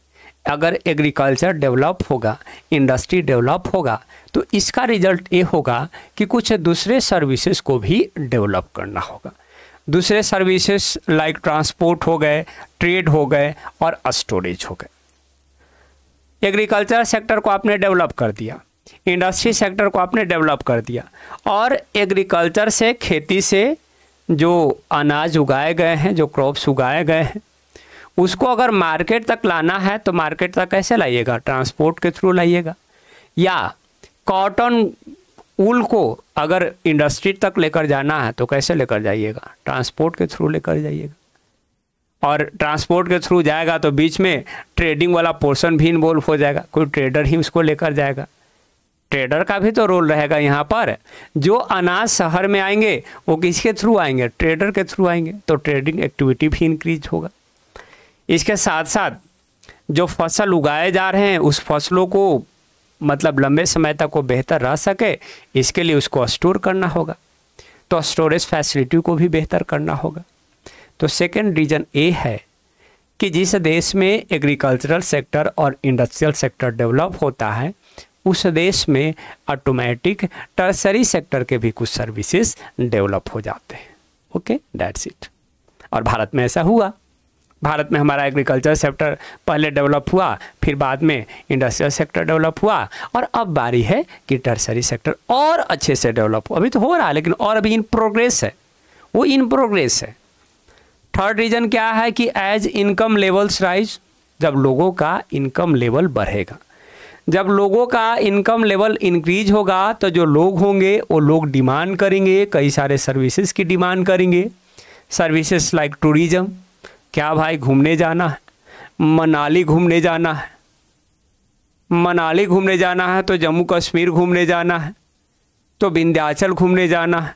अगर एग्रीकल्चर डेवलप होगा, इंडस्ट्री डेवलप होगा, तो इसका रिजल्ट ये होगा कि कुछ दूसरे सर्विसेज को भी डेवलप करना होगा। दूसरे सर्विसेज लाइक ट्रांसपोर्ट हो गए, ट्रेड हो गए और स्टोरेज हो गए। एग्रीकल्चर सेक्टर को आपने डेवलप कर दिया, इंडस्ट्री सेक्टर को आपने डेवलप कर दिया, और एग्रीकल्चर से, खेती से जो अनाज उगाए गए हैं, जो क्रॉप्स उगाए गए हैं, उसको अगर मार्केट तक लाना है तो मार्केट तक कैसे लाइएगा? ट्रांसपोर्ट के थ्रू लाइएगा। या कॉटन ऊल को अगर इंडस्ट्री तक लेकर जाना है तो कैसे लेकर जाइएगा? ट्रांसपोर्ट के थ्रू लेकर जाइएगा। और ट्रांसपोर्ट के थ्रू जाएगा तो बीच में ट्रेडिंग वाला पोर्शन भी इन्वॉल्व हो जाएगा, कोई ट्रेडर ही उसको लेकर जाएगा। ट्रेडर का भी तो रोल रहेगा यहाँ पर। जो अनाज शहर में आएंगे वो किसके थ्रू आएंगे? ट्रेडर के थ्रू आएंगे, तो ट्रेडिंग एक्टिविटी भी इंक्रीज होगा। इसके साथ साथ जो फसल उगाए जा रहे हैं उस फसलों को मतलब लंबे समय तक वो बेहतर रह सके, इसके लिए उसको स्टोर करना होगा, तो स्टोरेज फैसिलिटी को भी बेहतर करना होगा। तो सेकंड रीजन ये है कि जिस देश में एग्रीकल्चरल सेक्टर और इंडस्ट्रियल सेक्टर डेवलप होता है उस देश में ऑटोमेटिक टर्सरी सेक्टर के भी कुछ सर्विसेज डेवलप हो जाते हैं। Okay, that's it. और भारत में ऐसा हुआ। भारत में हमारा एग्रीकल्चर सेक्टर पहले डेवलप हुआ, फिर बाद में इंडस्ट्रियल सेक्टर डेवलप हुआ, और अब बारी है कि टर्सरी सेक्टर और अच्छे से डेवलप हो। अभी तो हो रहा है लेकिन और अभी इन प्रोग्रेस है, वो इन प्रोग्रेस है। थर्ड रीजन क्या है कि एज इनकम लेवल्स राइज, जब लोगों का इनकम लेवल बढ़ेगा, जब लोगों का इनकम लेवल इंक्रीज होगा तो जो लोग होंगे वो लोग डिमांड करेंगे, कई सारे सर्विसेज की डिमांड करेंगे। सर्विसेज लाइक टूरिज्म, क्या भाई घूमने जाना है, मनाली घूमने जाना है, मनाली घूमने जाना है तो जम्मू कश्मीर घूमने जाना है, तो विंध्याचल घूमने जाना है।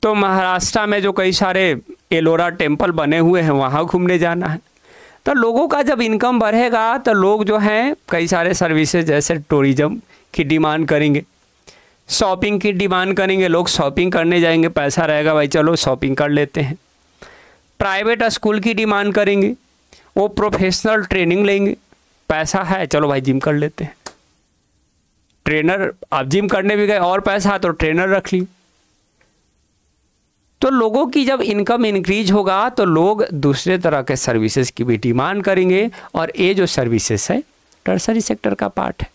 तो महाराष्ट्र में जो कई सारे एलोरा टेम्पल बने हुए हैं वहाँ घूमने जाना है। तो लोगों का जब इनकम बढ़ेगा तो लोग जो हैं कई सारे सर्विसेज जैसे टूरिज्म की डिमांड करेंगे, शॉपिंग की डिमांड करेंगे, लोग शॉपिंग करने जाएंगे, पैसा रहेगा भाई चलो शॉपिंग कर लेते हैं। प्राइवेट स्कूल की डिमांड करेंगे, वो प्रोफेशनल ट्रेनिंग लेंगे, पैसा है चलो भाई जिम कर लेते हैं। ट्रेनर, आप जिम करने भी गए और पैसा तो ट्रेनर रख ली। तो लोगों की जब इनकम इंक्रीज होगा तो लोग दूसरे तरह के सर्विसेज की भी डिमांड करेंगे, और ये जो सर्विसेज है टर्सरी सेक्टर का पार्ट है।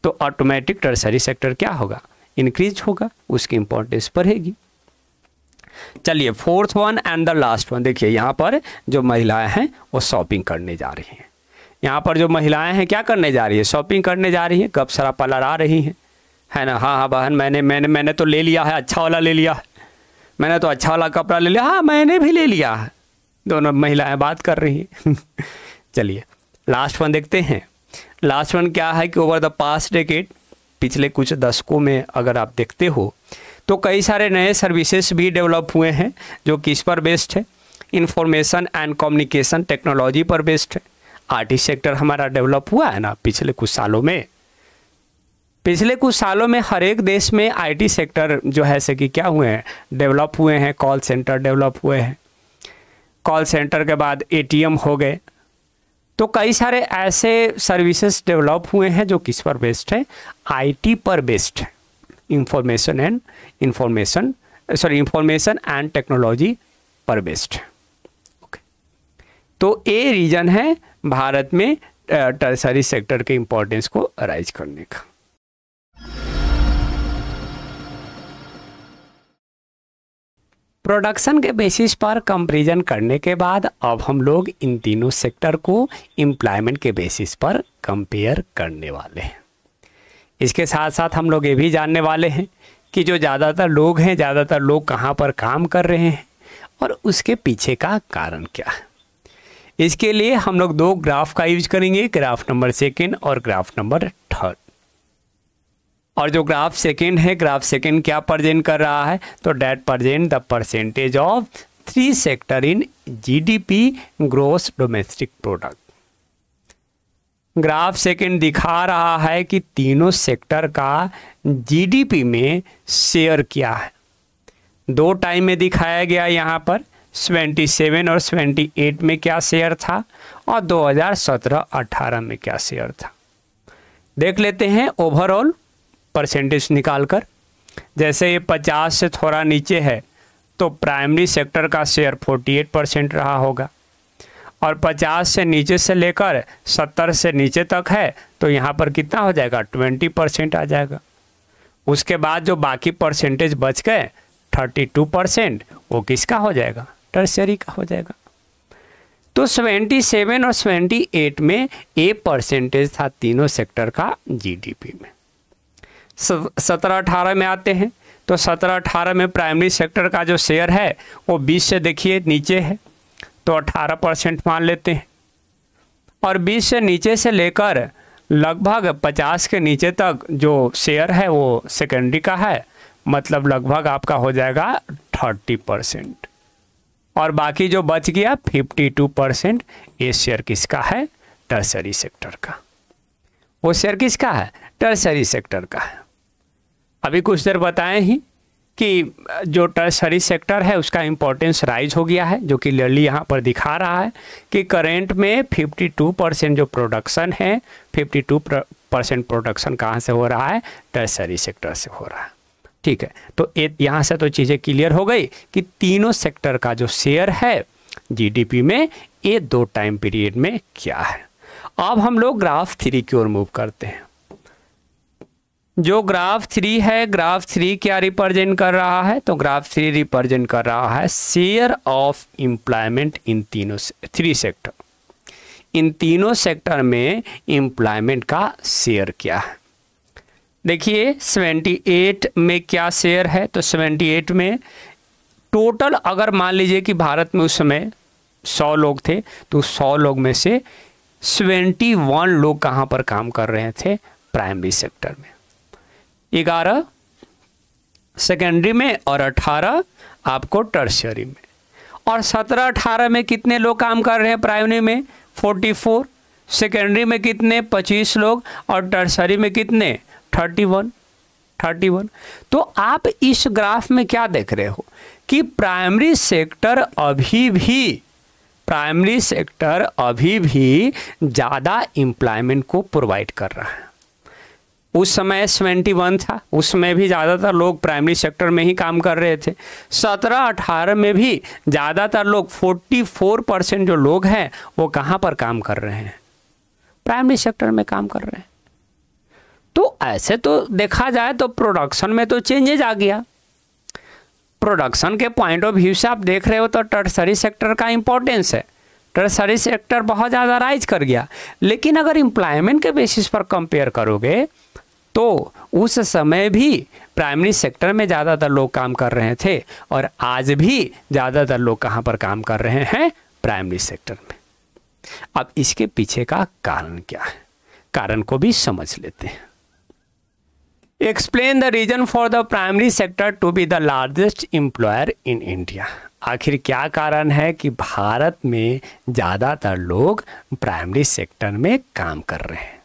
तो ऑटोमेटिक टर्सरी सेक्टर क्या होगा, इंक्रीज होगा, उसकी इंपॉर्टेंस बढ़ेगी। चलिए fourth one and the last one, देखिए यहाँ पर जो महिलाएं हैं वो शॉपिंग करने जा रही हैं। यहाँ पर जो महिलाएं हैं क्या करने जा रही है, शॉपिंग करने जा रही हैं, गप शराब लड़ा रही हैं, है ना। हाँ हाँ बहन मैंने तो ले लिया है, अच्छा वाला ले लिया है, मैंने तो अच्छा वाला कपड़ा ले लिया, हाँ मैंने भी ले लिया है। दोनों महिलाएं बात कर रही हैं। चलिए लास्ट वन देखते हैं। लास्ट वन क्या है कि ओवर द पास्ट डेकेड, पिछले कुछ दशकों में अगर आप देखते हो तो कई सारे नए सर्विसेज भी डेवलप हुए हैं जो किस पर बेस्ड है, इंफॉर्मेशन एंड कम्युनिकेशन टेक्नोलॉजी पर बेस्ड है। आईटी सेक्टर हमारा डेवलप हुआ है ना पिछले कुछ सालों में। पिछले कुछ सालों में हर एक देश में आईटी सेक्टर जो है से कि क्या हुए हैं, डेवलप हुए हैं। कॉल सेंटर डेवलप हुए हैं, कॉल सेंटर के बाद एटीएम हो गए। तो कई सारे ऐसे सर्विसेज डेवलप हुए हैं जो किस पर बेस्ड है, आईटी पर बेस्ड है, इंफॉर्मेशन एंड टेक्नोलॉजी पर बेस्ड है। ओके, तो ये रीजन है भारत में टर्सरी सेक्टर के इंपॉर्टेंस को राइज करने का। प्रोडक्शन के बेसिस पर कंपैरिजन करने के बाद अब हम लोग इन तीनों सेक्टर को एम्प्लॉयमेंट के बेसिस पर कंपेयर करने वाले हैं। इसके साथ साथ हम लोग ये भी जानने वाले हैं कि जो ज़्यादातर लोग कहाँ पर काम कर रहे हैं और उसके पीछे का कारण क्या है। इसके लिए हम लोग दो ग्राफ का यूज करेंगे, ग्राफ नंबर 2 और ग्राफ नंबर 3। और जो ग्राफ सेकंड क्या प्रेजेंट कर रहा है, तो that present the percentage of 3 sector in GDP gross domestic product. Graph second दिखा रहा है कि तीनों सेक्टर का जीडीपी में शेयर क्या है। 2 टाइम में दिखाया गया, यहाँ पर 77 और 78 में क्या शेयर था और 2017-18 में क्या शेयर था। देख लेते हैं ओवरऑल परसेंटेज निकालकर। जैसे ये 50 से थोड़ा नीचे है तो प्राइमरी सेक्टर का शेयर 48% रहा होगा, और 50 से नीचे से लेकर 70 से नीचे तक है तो यहाँ पर कितना हो जाएगा, 20% आ जाएगा। उसके बाद जो बाकी परसेंटेज बच गए 32%, वो किसका हो जाएगा, टर्शियरी का हो जाएगा। तो 77 और 78 में ए परसेंटेज था तीनों सेक्टर का जीडीपी में। 17-18 में आते हैं तो 17-18 में प्राइमरी सेक्टर का जो शेयर है वो 20 से देखिए नीचे है तो 18% मान लेते हैं, और 20 से नीचे से लेकर लगभग 50 के नीचे तक जो शेयर है वो सेकेंडरी का है, मतलब लगभग आपका हो जाएगा 30%, और बाकी जो बच गया 52% ये शेयर किसका है, टर्शरी सेक्टर का। वो शेयर किसका है, टर्शरी सेक्टर का है। अभी कुछ देर बताएं ही कि जो टर्शरी सेक्टर है उसका इम्पोर्टेंस राइज हो गया है, जो कि क्लियरली यहाँ पर दिखा रहा है कि करेंट में 52% जो प्रोडक्शन है, 52% प्रोडक्शन कहाँ से हो रहा है, टर्शरी सेक्टर से हो रहा है। ठीक है, तो यहाँ से तो चीज़ें क्लियर हो गई कि तीनों सेक्टर का जो शेयर है जीडीपी में ये 2 टाइम पीरियड में क्या है। अब हम लोग ग्राफ 3 की ओर मूव करते हैं। जो ग्राफ 3 है, ग्राफ 3 क्या रिप्रेजेंट कर रहा है, तो ग्राफ 3 रिप्रेजेंट कर रहा है share of employment in 3 sector. इन तीनों सेक्टर में एम्प्लॉयमेंट का शेयर क्या है। देखिए 78 में क्या शेयर है, तो 78 में टोटल अगर मान लीजिए कि भारत में उस समय 100 लोग थे तो 100 लोग में से 71 लोग कहाँ पर काम कर रहे थे, प्राइमरी सेक्टर में। 11 सेकेंडरी में और 18 आपको टर्शियरी में। और 17-18 में कितने लोग काम कर रहे हैं प्राइमरी में? 44। सेकेंडरी में कितने? 25 लोग। और टर्शियरी में कितने? 31। तो आप इस ग्राफ में क्या देख रहे हो कि प्राइमरी सेक्टर अभी भी ज़्यादा एम्प्लॉयमेंट को प्रोवाइड कर रहा है। उस समय 71 था, उसमें भी ज़्यादातर लोग प्राइमरी सेक्टर में ही काम कर रहे थे। 17-18 में भी ज़्यादातर लोग 44% जो लोग हैं वो कहाँ पर काम कर रहे हैं? प्राइमरी सेक्टर में काम कर रहे हैं। तो ऐसे तो देखा जाए तो प्रोडक्शन में तो चेंजेज आ गया। प्रोडक्शन के पॉइंट ऑफ व्यू से आप देख रहे हो तो टर्शरी सेक्टर का इंपॉर्टेंस है, टर्शरी सेक्टर बहुत ज़्यादा राइज कर गया। लेकिन अगर एम्प्लॉयमेंट के बेसिस पर कंपेयर करोगे तो उस समय भी प्राइमरी सेक्टर में ज़्यादातर लोग काम कर रहे थे और आज भी ज़्यादातर लोग कहाँ पर काम कर रहे हैं? प्राइमरी सेक्टर में। अब इसके पीछे का कारण क्या है? कारण को भी समझ लेते हैं। Explain the reason for the primary sector to be the largest employer in India. आखिर क्या कारण है कि भारत में ज़्यादातर लोग प्राइमरी सेक्टर में काम कर रहे हैं?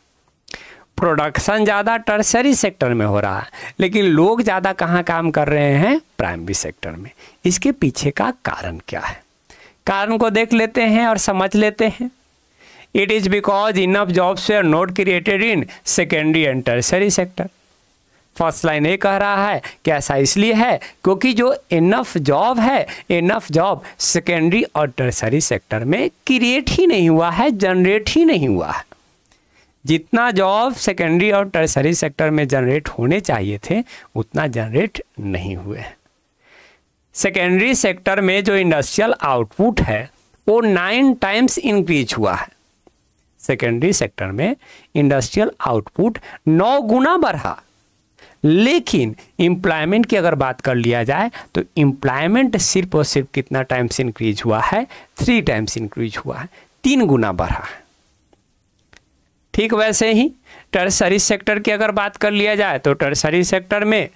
प्रोडक्शन ज़्यादा टर्शरी सेक्टर में हो रहा है, लेकिन लोग ज़्यादा कहाँ काम कर रहे हैं? प्राइमरी सेक्टर में। इसके पीछे का कारण क्या है? कारण को देख लेते हैं और समझ लेते हैं। It is because enough jobs are not created in secondary and tertiary sector. First line ये कह रहा है कि ऐसा इसलिए है क्योंकि जो इनफ जॉब है, इनफ जॉब सेकेंडरी और टर्शरी सेक्टर में क्रिएट ही नहीं हुआ है, जनरेट ही नहीं हुआ है। जितना जॉब सेकेंडरी और टर्शरी सेक्टर में जनरेट होने चाहिए थे उतना जनरेट नहीं हुए। सेकेंडरी सेक्टर में जो इंडस्ट्रियल आउटपुट है वो 9 टाइम्स इंक्रीज हुआ है। सेकेंडरी सेक्टर में इंडस्ट्रियल आउटपुट 9 गुना बढ़ा। लेकिन एम्प्लॉयमेंट की अगर बात कर लिया जाए तो एम्प्लॉयमेंट सिर्फ और सिर्फ कितना टाइम्स इंक्रीज हुआ है? 3 टाइम्स इंक्रीज हुआ है, 3 गुना बढ़ा है। ठीक वैसे ही टर्शरी सेक्टर की अगर बात कर लिया जाए तो टर्शरी सेक्टर में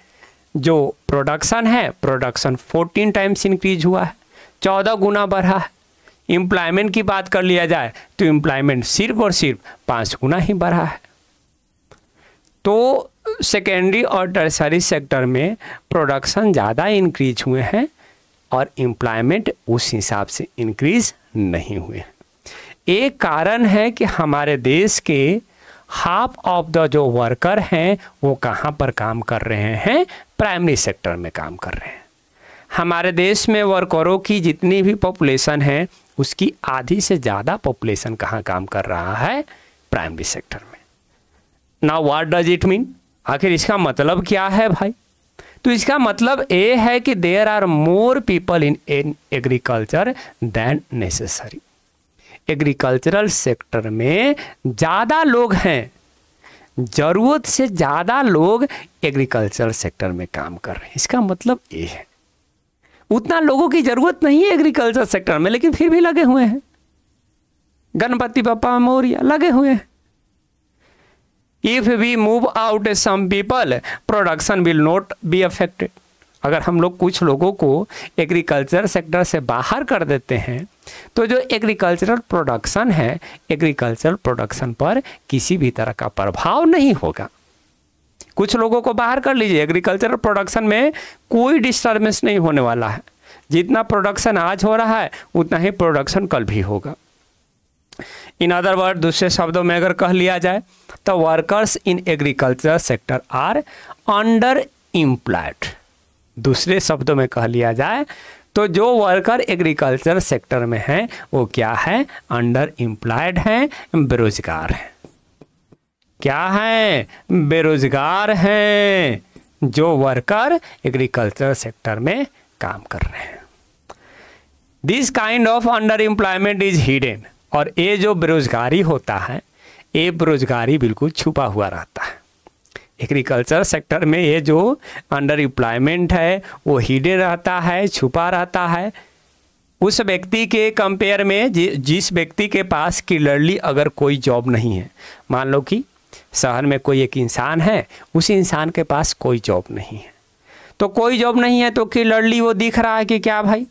जो प्रोडक्शन है, प्रोडक्शन 14 टाइम्स इंक्रीज हुआ है, 14 गुना बढ़ा है। एम्प्लॉयमेंट की बात कर लिया जाए तो एम्प्लॉयमेंट सिर्फ और सिर्फ 5 गुना ही बढ़ा है। तो सेकेंडरी और टर्शरी सेक्टर में प्रोडक्शन ज़्यादा इंक्रीज हुए हैं और एम्प्लॉयमेंट उस हिसाब से इंक्रीज नहीं हुए। एक कारण है कि हमारे देश के हाफ ऑफ द जो वर्कर हैं वो कहाँ पर काम कर रहे हैं? प्राइमरी सेक्टर में काम कर रहे हैं। हमारे देश में वर्करों की जितनी भी पॉपुलेशन है उसकी आधी से ज़्यादा पॉपुलेशन कहाँ काम कर रहा है? प्राइमरी सेक्टर में। Now what does it mean? आखिर इसका मतलब क्या है भाई? तो इसका मतलब ये है कि there are more people in agriculture than necessary. Agricultural sector में ज़्यादा लोग हैं, ज़रूरत से ज़्यादा लोग एग्रीकल्चरल सेक्टर में काम कर रहे हैं। इसका मतलब ये है उतना लोगों की ज़रूरत नहीं है एग्रीकल्चर सेक्टर में, लेकिन फिर भी लगे हुए हैं। गणपति बप्पा मोरिया लगे हुए हैं। If we move out some people production will not be affected. अगर हम लोग कुछ लोगों को एग्रीकल्चर सेक्टर से बाहर कर देते हैं तो जो एग्रीकल्चरल प्रोडक्शन है, एग्रीकल्चरल प्रोडक्शन पर किसी भी तरह का प्रभाव नहीं होगा। कुछ लोगों को बाहर कर लीजिए, एग्रीकल्चरल प्रोडक्शन में कोई डिस्टर्बेंस नहीं होने वाला है। जितना प्रोडक्शन आज हो रहा है उतना ही प्रोडक्शन कल भी होगा। इन अदर वर्ड, दूसरे शब्दों में अगर कह लिया जाए तो workers in agriculture sector are underemployed. दूसरे शब्दों में कह लिया जाए तो जो वर्कर एग्रीकल्चर सेक्टर में हैं वो क्या है? अंडर एम्प्लॉयड हैं, बेरोजगार हैं। क्या हैं? बेरोजगार हैं जो वर्कर एग्रीकल्चर सेक्टर में काम कर रहे हैं। This kind of under employment is hidden. और ये जो बेरोजगारी होता है ये बेरोजगारी बिल्कुल छुपा हुआ रहता है। एग्रीकल्चर सेक्टर में ये जो अंडर एम्प्लॉयमेंट है वो हिडन रहता है, छुपा रहता है। उस व्यक्ति के कंपेयर में जिस व्यक्ति के पास क्लियरली अगर कोई जॉब नहीं है, मान लो कि शहर में कोई एक इंसान है, उस इंसान के पास कोई जॉब नहीं है, तो कोई जॉब नहीं है तो क्लियरली वो दिख रहा है कि क्या भाई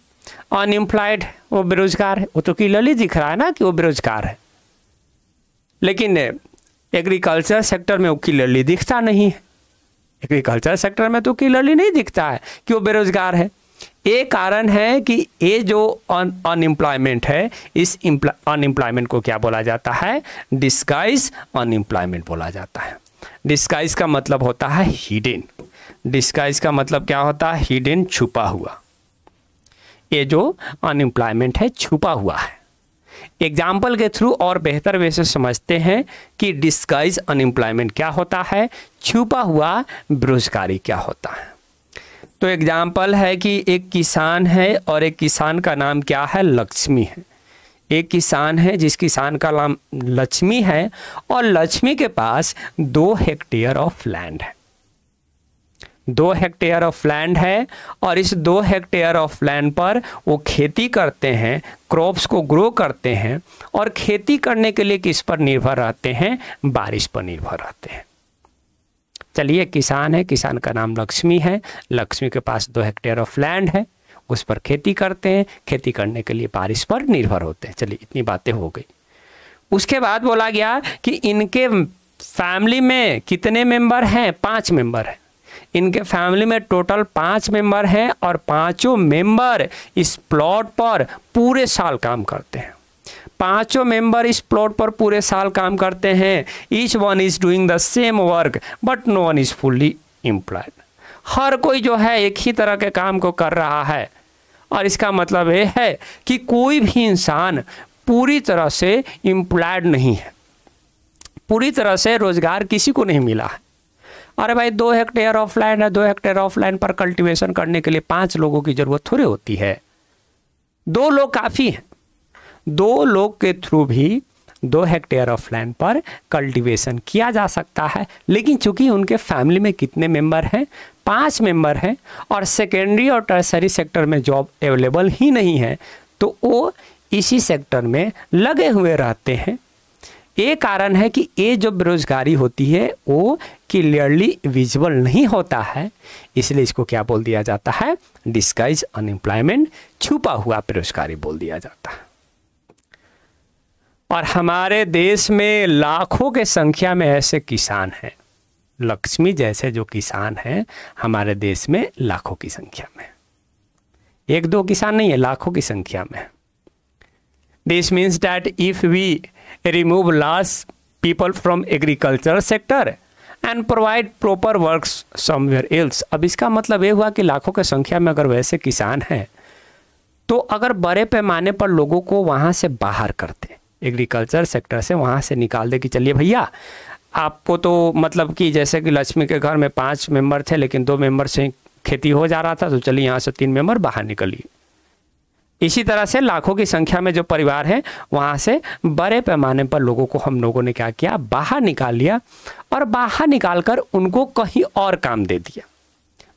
अनएम्प्लॉयड, वो बेरोजगार है। वो तो क्लियरली दिख रहा है ना कि वो बेरोजगार है। लेकिन एग्रीकल्चर सेक्टर में वो क्लियरली दिखता नहीं है। एग्रीकल्चर सेक्टर में तो क्लियरली नहीं दिखता है कि वो बेरोजगार है। ये कारण है कि ये जो अनएम्प्लॉयमेंट है, इस अनएम्प्लॉयमेंट को क्या बोला जाता है? डिस्गाइज अनएम्प्लॉयमेंट बोला जाता है। डिस्गाइज का मतलब होता है हिडन। डिस्गाइज का मतलब क्या होता है? हिडन, छुपा हुआ। ये जो अनएम्प्लॉयमेंट है छुपा हुआ है। एग्जाम्पल के थ्रू और बेहतर वे से समझते हैं कि डिस्गाइज अनएम्प्लॉयमेंट क्या होता है, छुपा हुआ बेरोजगारी क्या होता है। तो एग्जाम्पल है कि एक किसान है और एक किसान का नाम क्या है? लक्ष्मी है। एक किसान है जिस किसान का नाम लक्ष्मी है और लक्ष्मी के पास 2 हेक्टेयर ऑफ लैंड है। 2 हेक्टेयर ऑफ लैंड है और इस 2 हेक्टेयर ऑफ लैंड पर वो खेती करते हैं, क्रॉप्स को ग्रो करते हैं और खेती करने के लिए किस पर निर्भर रहते हैं? बारिश पर निर्भर रहते हैं। चलिए, किसान है, किसान का नाम लक्ष्मी है, लक्ष्मी के पास 2 हेक्टेयर ऑफ लैंड है, उस पर खेती करते हैं, खेती करने के लिए बारिश पर निर्भर होते हैं। चलिए, इतनी बातें हो गई। उसके बाद बोला गया कि इनके फैमिली में कितने मेंबर हैं? 5 मेंबर हैं। इनके फैमिली में टोटल 5 मेंबर हैं और पांचों मेंबर इस प्लॉट पर पूरे साल काम करते हैं। पांचों मेंबर इस प्लॉट पर पूरे साल काम करते हैं। Each one is doing the same work but no one is fully employed. हर कोई जो है एक ही तरह के काम को कर रहा है और इसका मतलब ये है कि कोई भी इंसान पूरी तरह से एम्प्लॉयड नहीं है, पूरी तरह से रोजगार किसी को नहीं मिला है। अरे भाई, 2 हेक्टेयर ऑफ लैंड है, 2 हेक्टेयर ऑफ लैंड पर कल्टीवेशन करने के लिए 5 लोगों की जरूरत थोड़ी होती है। 2 लोग काफ़ी हैं। 2 लोग के थ्रू भी 2 हेक्टेयर ऑफ लैंड पर कल्टीवेशन किया जा सकता है। लेकिन चूंकि उनके फैमिली में कितने मेंबर हैं? 5 मेंबर हैं और सेकेंडरी और टर्सरी सेक्टर में जॉब अवेलेबल ही नहीं है, तो वो इसी सेक्टर में लगे हुए रहते हैं। ये कारण है कि ये जो बेरोजगारी होती है वो क्लियरली विजिबल नहीं होता है, इसलिए इसको क्या बोल दिया जाता है? डिस्गाइज अनएम्प्लॉयमेंट, छुपा हुआ बेरोजगारी बोल दिया जाता है। और हमारे देश में लाखों के संख्या में ऐसे किसान हैं, लक्ष्मी जैसे जो किसान हैं हमारे देश में लाखों की संख्या में। 1-2 किसान नहीं है, लाखों की संख्या में। This means that if we remove large people from agriculture sector and provide proper works somewhere else। अब इसका मतलब ये हुआ कि लाखों की संख्या में अगर वैसे किसान हैं तो अगर बड़े पैमाने पर लोगों को वहाँ से बाहर करते, एग्रीकल्चर सेक्टर से वहाँ से निकाल दे कि चलिए भैया, आपको तो मतलब कि जैसे कि लक्ष्मी के घर में 5 मेंबर थे लेकिन 2 मेंबर से खेती हो जा रहा था, तो चलिए यहाँ से 3 मेंबर बाहर निकलिए। इसी तरह से लाखों की संख्या में जो परिवार है वहाँ से बड़े पैमाने पर लोगों को हम लोगों ने क्या किया? बाहर निकाल लिया और बाहर निकालकर उनको कहीं और काम दे दिया।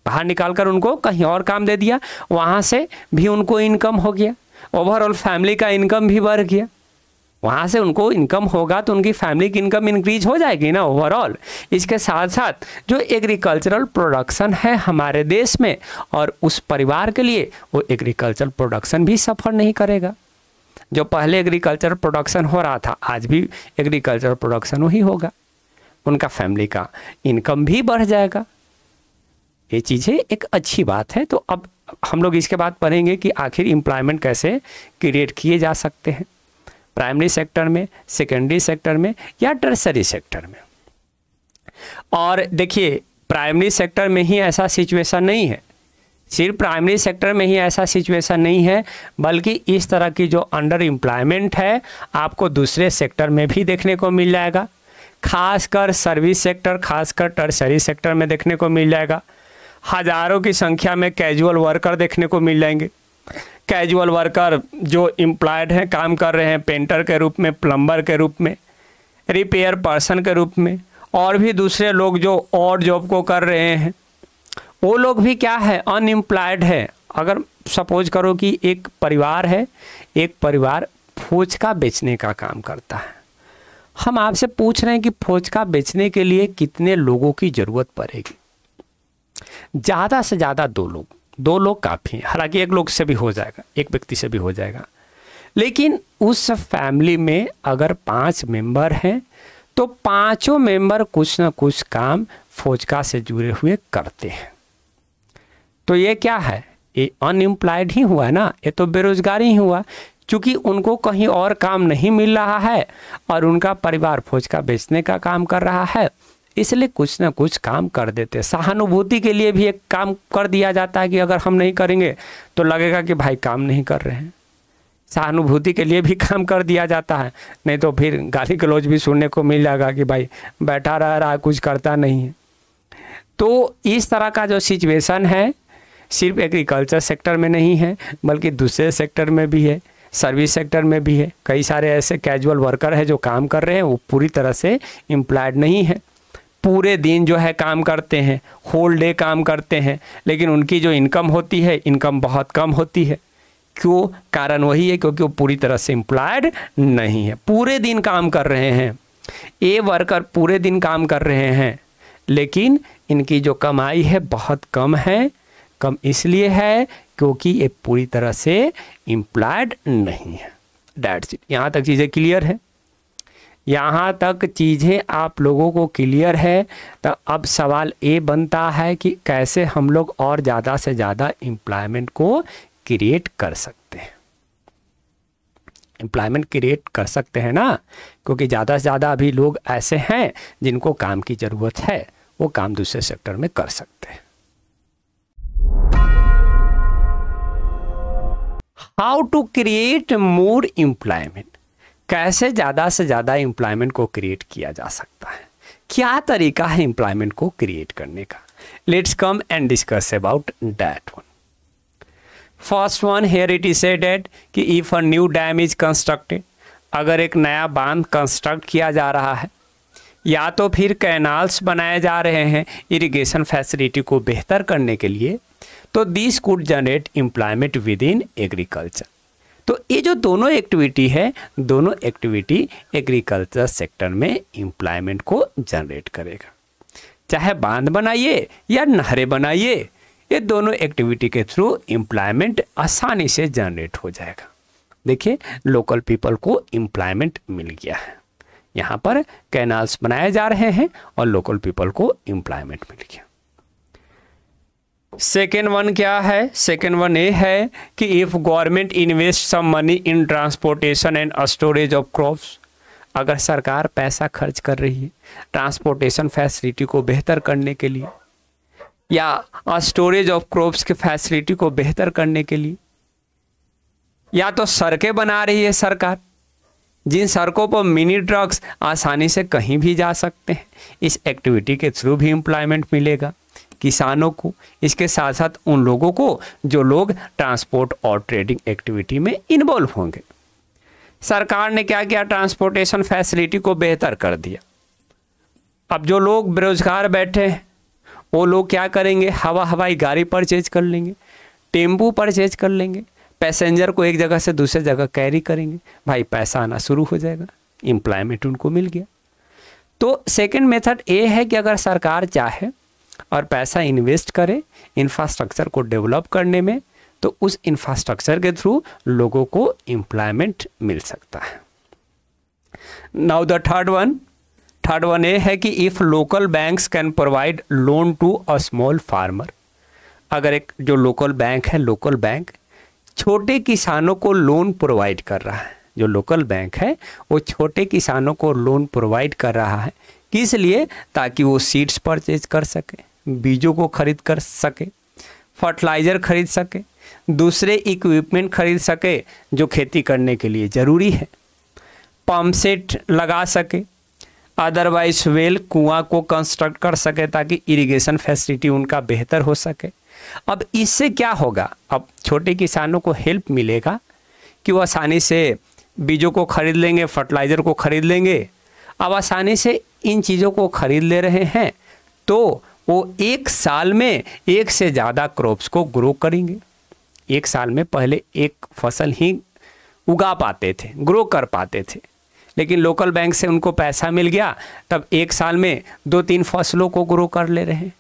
बाहर निकालकर उनको कहीं और काम दे दिया, वहाँ से भी उनको इनकम हो गया, ओवरऑल फैमिली का इनकम भी बढ़ गया। वहाँ से उनको इनकम होगा तो उनकी फैमिली की इनकम इंक्रीज हो जाएगी ना ओवरऑल। इसके साथ साथ जो एग्रीकल्चरल प्रोडक्शन है हमारे देश में और उस परिवार के लिए वो एग्रीकल्चर प्रोडक्शन भी सफ़र नहीं करेगा। जो पहले एग्रीकल्चर प्रोडक्शन हो रहा था आज भी एग्रीकल्चर प्रोडक्शन वही होगा, उनका फैमिली का इनकम भी बढ़ जाएगा। ये चीज़ें एक अच्छी बात है। तो अब हम लोग इसके बाद पढ़ेंगे कि आखिर एम्प्लॉयमेंट कैसे क्रिएट किए जा सकते हैं, प्राइमरी सेक्टर में, सेकेंडरी सेक्टर में या टर्सरी सेक्टर में। और देखिए, प्राइमरी सेक्टर में ही ऐसा सिचुएशन नहीं है, सिर्फ प्राइमरी सेक्टर में ही ऐसा सिचुएशन नहीं है, बल्कि इस तरह की जो अंडर एम्प्लॉयमेंट है आपको दूसरे सेक्टर में भी देखने को मिल जाएगा। खासकर सर्विस सेक्टर, खासकर टर्सरी सेक्टर में देखने को मिल जाएगा। हज़ारों की संख्या में कैजुअल वर्कर देखने को मिल जाएंगे। कैजुअल वर्कर जो एम्प्लॉयड हैं, काम कर रहे हैं पेंटर के रूप में, प्लम्बर के रूप में, रिपेयर पर्सन के रूप में, और भी दूसरे लोग जो और जॉब को कर रहे हैं, वो लोग भी क्या है? अनएम्प्लॉयड है। अगर सपोज करो कि एक परिवार है, एक परिवार फोचका बेचने का काम करता है। हम आपसे पूछ रहे हैं कि फोचका बेचने के लिए कितने लोगों की ज़रूरत पड़ेगी। ज़्यादा से ज़्यादा 2 लोग काफ़ी हैं। हालांकि 1 लोग से भी हो जाएगा, 1 व्यक्ति से भी हो जाएगा, लेकिन उस फैमिली में अगर 5 मेंबर हैं तो 5 मेंबर कुछ ना कुछ काम फौजका से जुड़े हुए करते हैं। तो ये क्या है, ये अनएम्प्लॉयड ही हुआ ना, ये तो बेरोजगारी ही हुआ, क्योंकि उनको कहीं और काम नहीं मिल रहा है और उनका परिवार फौजका बेचने का काम कर रहा है, इसलिए कुछ ना कुछ काम कर देते। सहानुभूति के लिए भी एक काम कर दिया जाता है कि अगर हम नहीं करेंगे तो लगेगा कि भाई काम नहीं कर रहे हैं, सहानुभूति के लिए भी काम कर दिया जाता है, नहीं तो फिर गाली गलौज भी सुनने को मिल जाएगा कि भाई बैठा रह रहा है, कुछ करता नहीं है। तो इस तरह का जो सिचुएशन है सिर्फ एग्रीकल्चर सेक्टर में नहीं है, बल्कि दूसरे सेक्टर में भी है, सर्विस सेक्टर में भी है। कई सारे ऐसे कैजुअल वर्कर हैं जो काम कर रहे हैं, वो पूरी तरह से एम्प्लॉयड नहीं है, पूरे दिन जो है काम करते हैं, होल डे काम करते हैं, लेकिन उनकी जो इनकम होती है, इनकम बहुत कम होती है। क्यों? कारण वही है क्योंकि वो पूरी तरह से एम्प्लॉयड नहीं है, पूरे दिन काम कर रहे हैं। ये वर्कर पूरे दिन काम कर रहे हैं, लेकिन इनकी जो कमाई है बहुत कम है। कम इसलिए है क्योंकि ये पूरी तरह से एम्प्लॉयड नहीं है। That's it. यहाँ तक चीज़ें क्लियर है? यहाँ तक चीज़ें आप लोगों को क्लियर है? तो अब सवाल ये बनता है कि कैसे हम लोग और ज़्यादा से ज़्यादा एम्प्लॉयमेंट को क्रिएट कर सकते हैं। एम्प्लॉयमेंट क्रिएट कर सकते हैं ना, क्योंकि ज़्यादा से ज़्यादा अभी लोग ऐसे हैं जिनको काम की ज़रूरत है, वो काम दूसरे सेक्टर में कर सकते हैं। How to create more employment, कैसे ज़्यादा से ज़्यादा एम्प्लॉयमेंट को क्रिएट किया जा सकता है, क्या तरीका है एम्प्लॉयमेंट को क्रिएट करने का। Let's come and discuss about that one. First one, here it is said that कि if a new dam is constructed, अगर एक नया बांध कंस्ट्रक्ट किया जा रहा है या तो फिर कैनाल्स बनाए जा रहे हैं इरिगेशन फैसिलिटी को बेहतर करने के लिए, तो this could generate employment with in agriculture. तो ये जो दोनों एक्टिविटी है, दोनों एक्टिविटी एग्रीकल्चर सेक्टर में एम्प्लॉयमेंट को जनरेट करेगा। चाहे बांध बनाइए या नहरें बनाइए, ये दोनों एक्टिविटी के थ्रू एम्प्लॉयमेंट आसानी से जनरेट हो जाएगा। देखिए, लोकल पीपल को एम्प्लॉयमेंट मिल गया है, यहाँ पर कैनाल्स बनाए जा रहे हैं और लोकल पीपल को एम्प्लॉयमेंट मिल गया। सेकेंड वन क्या है? सेकेंड वन ये है कि if government invest some money in transportation and storage of crops, अगर सरकार पैसा खर्च कर रही है ट्रांसपोर्टेशन फैसिलिटी को बेहतर करने के लिए या स्टोरेज ऑफ क्रॉप्स की फैसिलिटी को बेहतर करने के लिए, या तो सड़कें बना रही है सरकार, जिन सड़कों पर मिनी ट्रक्स आसानी से कहीं भी जा सकते हैं, इस एक्टिविटी के थ्रू भी एम्प्लॉयमेंट मिलेगा किसानों को, इसके साथ साथ उन लोगों को जो लोग ट्रांसपोर्ट और ट्रेडिंग एक्टिविटी में इन्वॉल्व होंगे। सरकार ने क्या किया? ट्रांसपोर्टेशन फैसिलिटी को बेहतर कर दिया। अब जो लोग बेरोजगार बैठे हैं वो लोग क्या करेंगे? हवाई गाड़ी परचेज कर लेंगे, टेम्पू परचेज कर लेंगे, पैसेंजर को एक जगह से दूसरे जगह कैरी करेंगे, भाई पैसा आना शुरू हो जाएगा, एम्प्लॉयमेंट उनको मिल गया। तो सेकंड मेथड ये है कि अगर सरकार चाहे और पैसा इन्वेस्ट करे इंफ्रास्ट्रक्चर को डेवलप करने में, तो उस इंफ्रास्ट्रक्चर के थ्रू लोगों को एम्प्लॉयमेंट मिल सकता है। नाउ द थर्ड वन ये है कि if local banks can provide loan to a small farmer, अगर एक जो लोकल बैंक है, लोकल बैंक छोटे किसानों को लोन प्रोवाइड कर रहा है, जो लोकल बैंक है वो छोटे किसानों को लोन प्रोवाइड कर रहा है, किस लिए? ताकि वो सीड्स परचेज कर सके, बीजों को खरीद कर सके, फर्टिलाइज़र खरीद सके, दूसरे इक्विपमेंट खरीद सके जो खेती करने के लिए ज़रूरी है, पंप सेट लगा सके, अदरवाइज वेल कुआं को कंस्ट्रक्ट कर सके ताकि इरिगेशन फैसिलिटी उनका बेहतर हो सके। अब इससे क्या होगा? अब छोटे किसानों को हेल्प मिलेगा कि वो आसानी से बीजों को खरीद लेंगे, फर्टिलाइज़र को खरीद लेंगे। अब आसानी से इन चीज़ों को खरीद ले रहे हैं तो वो एक साल में एक से ज़्यादा क्रॉप्स को ग्रो करेंगे। एक साल में पहले एक फसल ही उगा पाते थे, ग्रो कर पाते थे, लेकिन लोकल बैंक से उनको पैसा मिल गया, तब एक साल में 2-3 फसलों को ग्रो कर ले रहे हैं।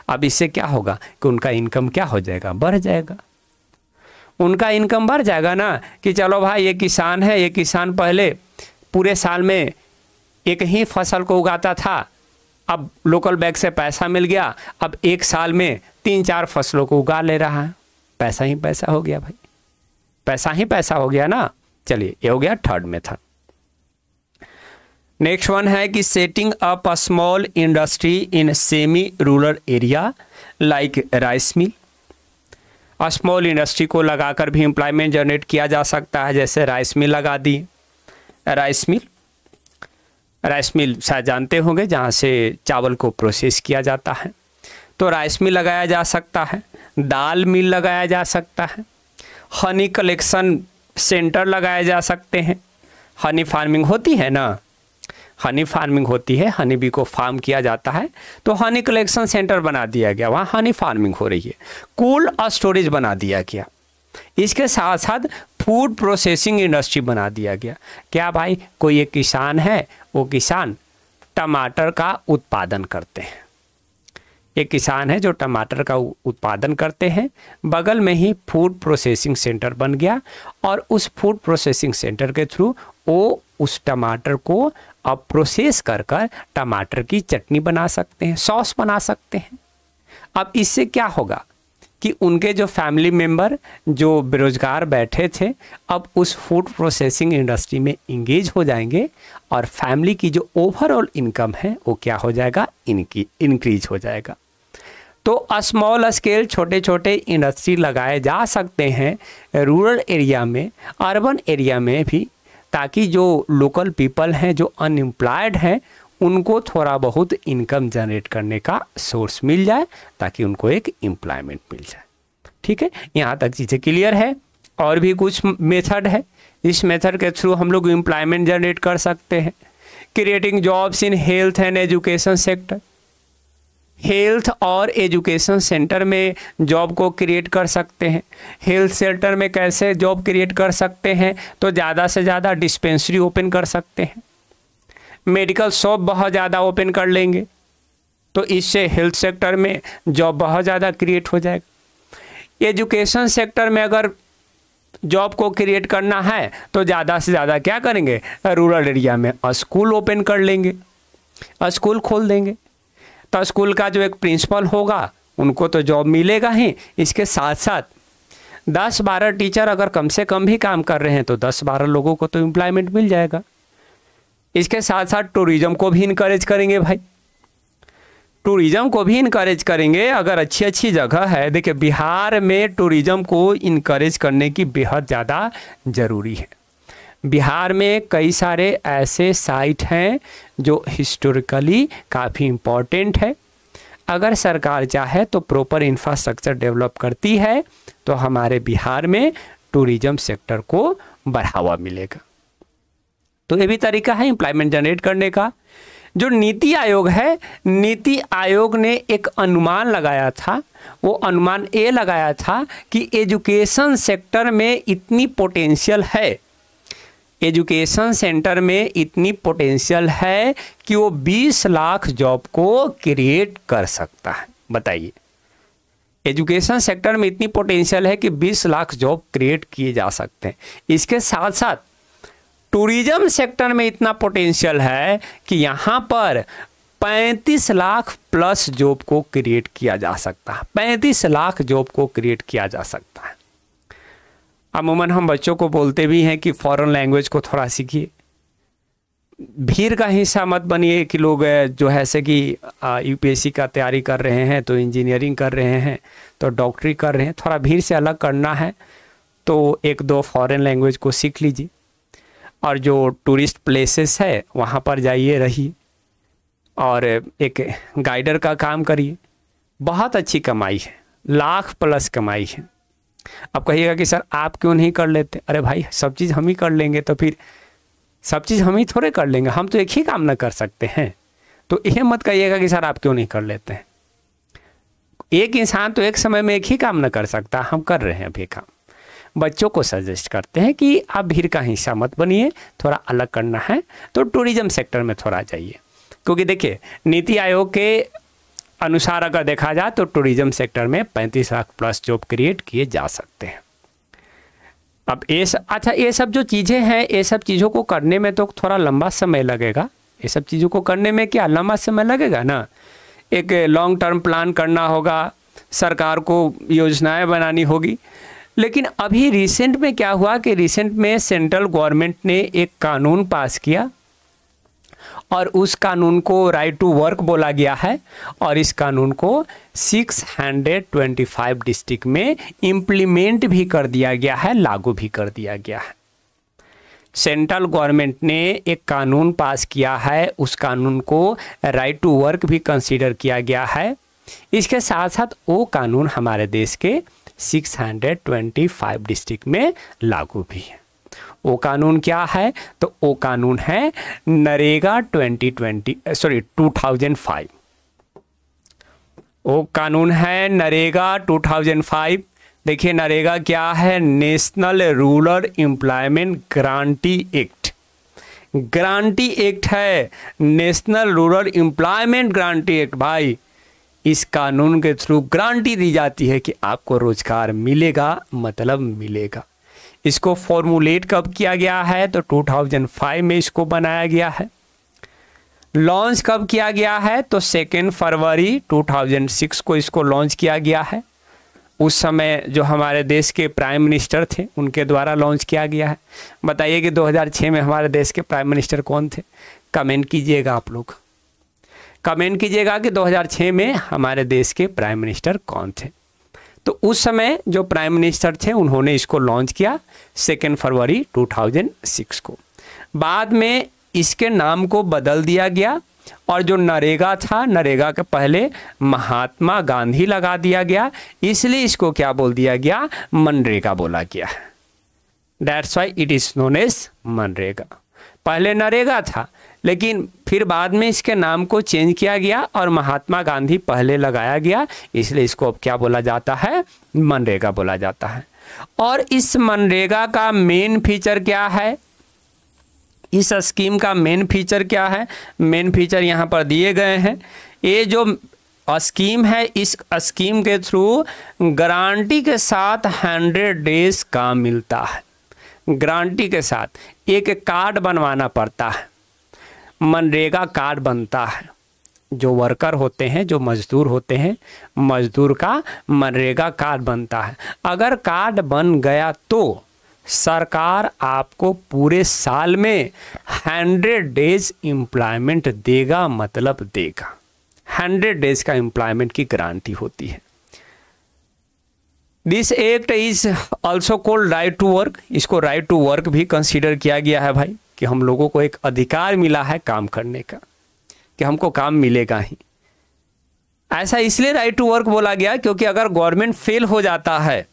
अब इससे क्या होगा कि उनका इनकम क्या हो जाएगा, बढ़ जाएगा। उनका इनकम बढ़ जाएगा ना, कि चलो भाई ये किसान है, ये किसान पहले पूरे साल में एक ही फसल को उगाता था, अब लोकल बैग से पैसा मिल गया, अब एक साल में 3-4 फसलों को उगा ले रहा है। पैसा ही पैसा हो गया भाई, पैसा ही पैसा हो गया ना। चलिए, ये हो गया थर्ड मेथड। नेक्स्ट वन है कि setting up a small industry in semi rural area like rice mill. Small industry को लगाकर भी एम्प्लॉयमेंट जनरेट किया जा सकता है, जैसे राइस मिल लगा दी। राइस मिल शायद जानते होंगे, जहाँ से चावल को प्रोसेस किया जाता है, तो राइस मिल लगाया जा सकता है। दाल मिल लगाया जा सकता है। हनी कलेक्शन सेंटर लगाए जा सकते हैं। हनी फार्मिंग होती है ना, हनी फार्मिंग होती है, हनी बी को फार्म किया जाता है, तो हनी कलेक्शन सेंटर बना दिया गया, वहाँ हनी फार्मिंग हो रही है। कोल्ड स्टोरेज बना दिया गया। इसके साथ साथ फूड प्रोसेसिंग इंडस्ट्री बना दिया गया। क्या भाई, कोई एक किसान है, वो किसान टमाटर का उत्पादन करते हैं, एक किसान है जो टमाटर का उत्पादन करते हैं, बगल में ही फूड प्रोसेसिंग सेंटर बन गया, और उस फूड प्रोसेसिंग सेंटर के थ्रू वो उस टमाटर को अब प्रोसेस कर टमाटर की चटनी बना सकते हैं, सॉस बना सकते हैं। अब इससे क्या होगा कि उनके जो फैमिली मेंबर जो बेरोजगार बैठे थे, अब उस फूड प्रोसेसिंग इंडस्ट्री में इंगेज हो जाएंगे, और फैमिली की जो ओवरऑल इनकम है वो क्या हो जाएगा, इंक्रीज हो जाएगा। तो स्मॉल स्केल छोटे छोटे इंडस्ट्री लगाए जा सकते हैं रूरल एरिया में, अर्बन एरिया में भी, ताकि जो लोकल पीपल हैं, जो अनएम्प्लॉयड हैं, उनको थोड़ा बहुत इनकम जनरेट करने का सोर्स मिल जाए, ताकि उनको एक एम्प्लॉयमेंट मिल जाए। ठीक है, यहाँ तक चीज़ें क्लियर है। और भी कुछ मेथड है, इस मेथड के थ्रू हम लोग एम्प्लॉयमेंट जनरेट कर सकते हैं। Creating jobs in health and education sector, health और एजुकेशन सेंटर में जॉब को क्रिएट कर सकते हैं। हेल्थ सेंटर में कैसे जॉब क्रिएट कर सकते हैं, तो ज़्यादा से ज़्यादा डिस्पेंसरी ओपन कर सकते हैं, मेडिकल शॉप बहुत ज़्यादा ओपन कर लेंगे, तो इससे हेल्थ सेक्टर में जॉब बहुत ज़्यादा क्रिएट हो जाएगा। एजुकेशन सेक्टर में अगर जॉब को क्रिएट करना है तो ज़्यादा से ज़्यादा क्या करेंगे, रूरल एरिया में स्कूल ओपन कर लेंगे, स्कूल खोल देंगे, तो स्कूल का जो एक प्रिंसिपल होगा उनको तो जॉब मिलेगा ही, इसके साथ साथ 10-12 टीचर अगर कम से कम भी काम कर रहे हैं तो 10-12 लोगों को तो एम्प्लॉयमेंट मिल जाएगा। इसके साथ साथ टूरिज्म को भी इनकरेज करेंगे भाई, टूरिज्म को भी इनकरेज करेंगे। अगर अच्छी अच्छी जगह है, देखिए बिहार में टूरिज्म को इनकरेज करने की बेहद ज़्यादा ज़रूरी है। बिहार में कई सारे ऐसे साइट हैं जो हिस्टोरिकली काफ़ी इम्पोर्टेंट है। अगर सरकार चाहे तो प्रॉपर इंफ्रास्ट्रक्चर डेवलप करती है तो हमारे बिहार में टूरिज्म सेक्टर को बढ़ावा मिलेगा। तो ये भी तरीका है एम्प्लॉयमेंट जनरेट करने का। जो नीति आयोग है, नीति आयोग ने एक अनुमान लगाया था, वो अनुमान ये लगाया था कि एजुकेशन सेक्टर में इतनी पोटेंशियल है, एजुकेशन सेंटर में इतनी पोटेंशियल है कि वो 20 लाख जॉब को क्रिएट कर सकता है। बताइए, एजुकेशन सेक्टर में इतनी पोटेंशियल है कि 20 लाख जॉब क्रिएट किए जा सकते हैं। इसके साथ साथ टूरिज्म सेक्टर में इतना पोटेंशियल है कि यहाँ पर 35 लाख प्लस जॉब को क्रिएट किया जा सकता है, 35 लाख जॉब को क्रिएट किया जा सकता है। अमूमन हम बच्चों को बोलते भी हैं कि फॉरेन लैंग्वेज को थोड़ा सीखिए, भीड़ का हिस्सा मत बनिए कि लोग जो है से कि यूपीएससी का तैयारी कर रहे हैं, तो इंजीनियरिंग कर रहे हैं, तो डॉक्टरी कर रहे हैं, थोड़ा भीड़ से अलग करना है तो 1-2 फॉरेन लैंग्वेज को सीख लीजिए, और जो टूरिस्ट प्लेसेस है वहाँ पर जाइए, रहिए, और एक गाइडर का काम करिए। बहुत अच्छी कमाई है, लाख प्लस कमाई है। अब कहिएगा कि सर आप क्यों नहीं कर लेते? अरे भाई, सब चीज़ हम ही कर लेंगे तो फिर सब चीज़ हम ही थोड़े कर लेंगे, हम तो एक ही काम ना कर सकते हैं। तो यह मत कहिएगा कि सर आप क्यों नहीं कर लेते हैं। एक इंसान तो एक समय में एक ही काम ना कर सकता, हम कर रहे हैं अभी काम। बच्चों को सजेस्ट करते हैं कि आप भीड़ का हिस्सा मत बनिए, थोड़ा अलग करना है तो टूरिज्म सेक्टर में थोड़ा जाइए। क्योंकि देखिए नीति आयोग के अनुसार अगर देखा जाए तो टूरिज्म सेक्टर में 35 लाख प्लस जॉब क्रिएट किए जा सकते हैं। अब अच्छा ये सब जो चीज़ें हैं, ये सब चीज़ों को करने में तो थोड़ा लंबा समय लगेगा। ये सब चीज़ों को करने में क्या लंबा समय लगेगा ना, एक लॉन्ग टर्म प्लान करना होगा, सरकार को योजनाएं बनानी होगी। लेकिन अभी रिसेंट में क्या हुआ कि रिसेंट में सेंट्रल गवर्नमेंट ने एक कानून पास किया और उस कानून को राइट टू वर्क बोला गया है और इस कानून को 625 डिस्ट्रिक्ट में इम्प्लीमेंट भी कर दिया गया है, लागू भी कर दिया गया है। सेंट्रल गवर्नमेंट ने एक कानून पास किया है, उस कानून को राइट टू वर्क भी कंसीडर किया गया है। इसके साथ साथ वो कानून हमारे देश के 625 डिस्ट्रिक्ट में लागू भी है। वो कानून क्या है? तो वो कानून है नरेगा 2005। वो कानून है नरेगा 2005। देखिए नरेगा क्या है? National rural employment guarantee act. Guarantee act है, national rural employment guarantee act. भाई इस कानून के थ्रू गारंटी दी जाती है कि आपको रोजगार मिलेगा, मतलब मिलेगा। इसको फॉर्मुलेट कब किया गया है? तो 2005 में इसको बनाया गया है। लॉन्च कब किया गया है? तो 2 फरवरी 2006 को इसको लॉन्च किया गया है। उस समय जो हमारे देश के प्राइम मिनिस्टर थे उनके द्वारा लॉन्च किया गया है। बताइए कि 2006 में हमारे देश के प्राइम मिनिस्टर कौन थे? कमेंट कीजिएगा, आप लोग कमेंट कीजिएगा कि 2006 में हमारे देश के प्राइम मिनिस्टर कौन थे। तो उस समय जो प्राइम मिनिस्टर थे उन्होंने इसको लॉन्च किया 2 फरवरी 2006 को। बाद में इसके नाम को बदल दिया गया और जो नरेगा था, नरेगा के पहले महात्मा गांधी लगा दिया गया, इसलिए इसको क्या बोल दिया गया? मनरेगा बोला गया। That's why it is known as MNREGA. पहले नरेगा था लेकिन फिर बाद में इसके नाम को चेंज किया गया और महात्मा गांधी पहले लगाया गया, इसलिए इसको अब क्या बोला जाता है? मनरेगा बोला जाता है। और इस मनरेगा का मेन फीचर क्या है? इस स्कीम का मेन फीचर क्या है? मेन फीचर यहाँ पर दिए गए हैं। ये जो स्कीम है, इस स्कीम के थ्रू गारंटी के साथ 100 डेज काम मिलता है। गारंटी के साथ एक कार्ड बनवाना पड़ता है, मनरेगा कार्ड बनता है। जो वर्कर होते हैं, जो मजदूर होते हैं, मजदूर का मनरेगा कार्ड बनता है। अगर कार्ड बन गया तो सरकार आपको पूरे साल में 100 डेज एम्प्लॉयमेंट देगा, मतलब देगा। 100 डेज का एम्प्लॉयमेंट की गारंटी होती है। This act is also called right to work. इसको राइट टू वर्क भी कंसीडर किया गया है भाई, कि हम लोगों को एक अधिकार मिला है काम करने का, कि हमको काम मिलेगा ही। ऐसा इसलिए राइट टू वर्क बोला गया क्योंकि अगर गवर्नमेंट फेल हो जाता है,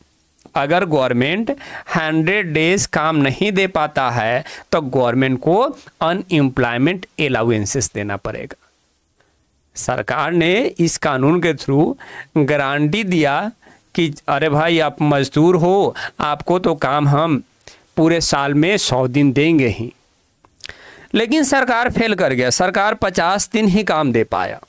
अगर गवर्नमेंट 100 डेज काम नहीं दे पाता है तो गवर्नमेंट को अनएम्प्लॉयमेंट अलाउंसेस देना पड़ेगा। सरकार ने इस कानून के थ्रू गारंटी दिया कि अरे भाई आप मजदूर हो, आपको तो काम हम पूरे साल में 100 दिन देंगे ही। लेकिन सरकार फेल कर गया, सरकार 50 दिन ही काम दे पाया,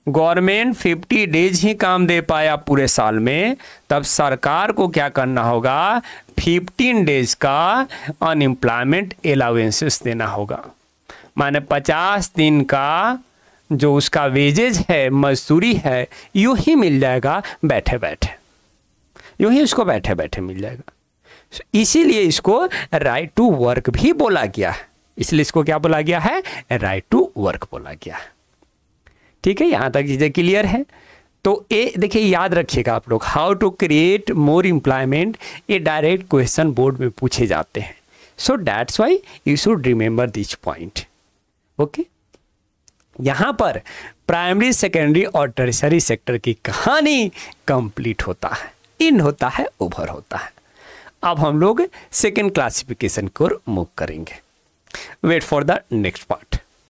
गवर्नमेंट 50 डेज ही काम दे पाया पूरे साल में। तब सरकार को क्या करना होगा? 15 डेज का अनएम्प्लॉयमेंट अलाउंसेस देना होगा। माने 50 दिन का जो उसका वेजेज है, मजदूरी है, यूं ही मिल जाएगा बैठे बैठे, यूं ही उसको बैठे बैठे मिल जाएगा। इसीलिए इसको राइट टू वर्क भी बोला गया है। इसलिए इसको क्या बोला गया है? राइट टू वर्क बोला गया है। ठीक है, यहाँ तक चीज़ें क्लियर है। तो ये देखिए, याद रखिएगा आप लोग, how to create more employment, ये डायरेक्ट क्वेश्चन बोर्ड में पूछे जाते हैं। So that's why you should remember this point. Okay, यहाँ पर प्राइमरी, सेकेंडरी और टर्शियरी सेक्टर की कहानी कंप्लीट होता है, इन होता है, ओवर होता है। अब हम लोग सेकेंड क्लासिफिकेशन की ओर मूव करेंगे। Wait for the next part.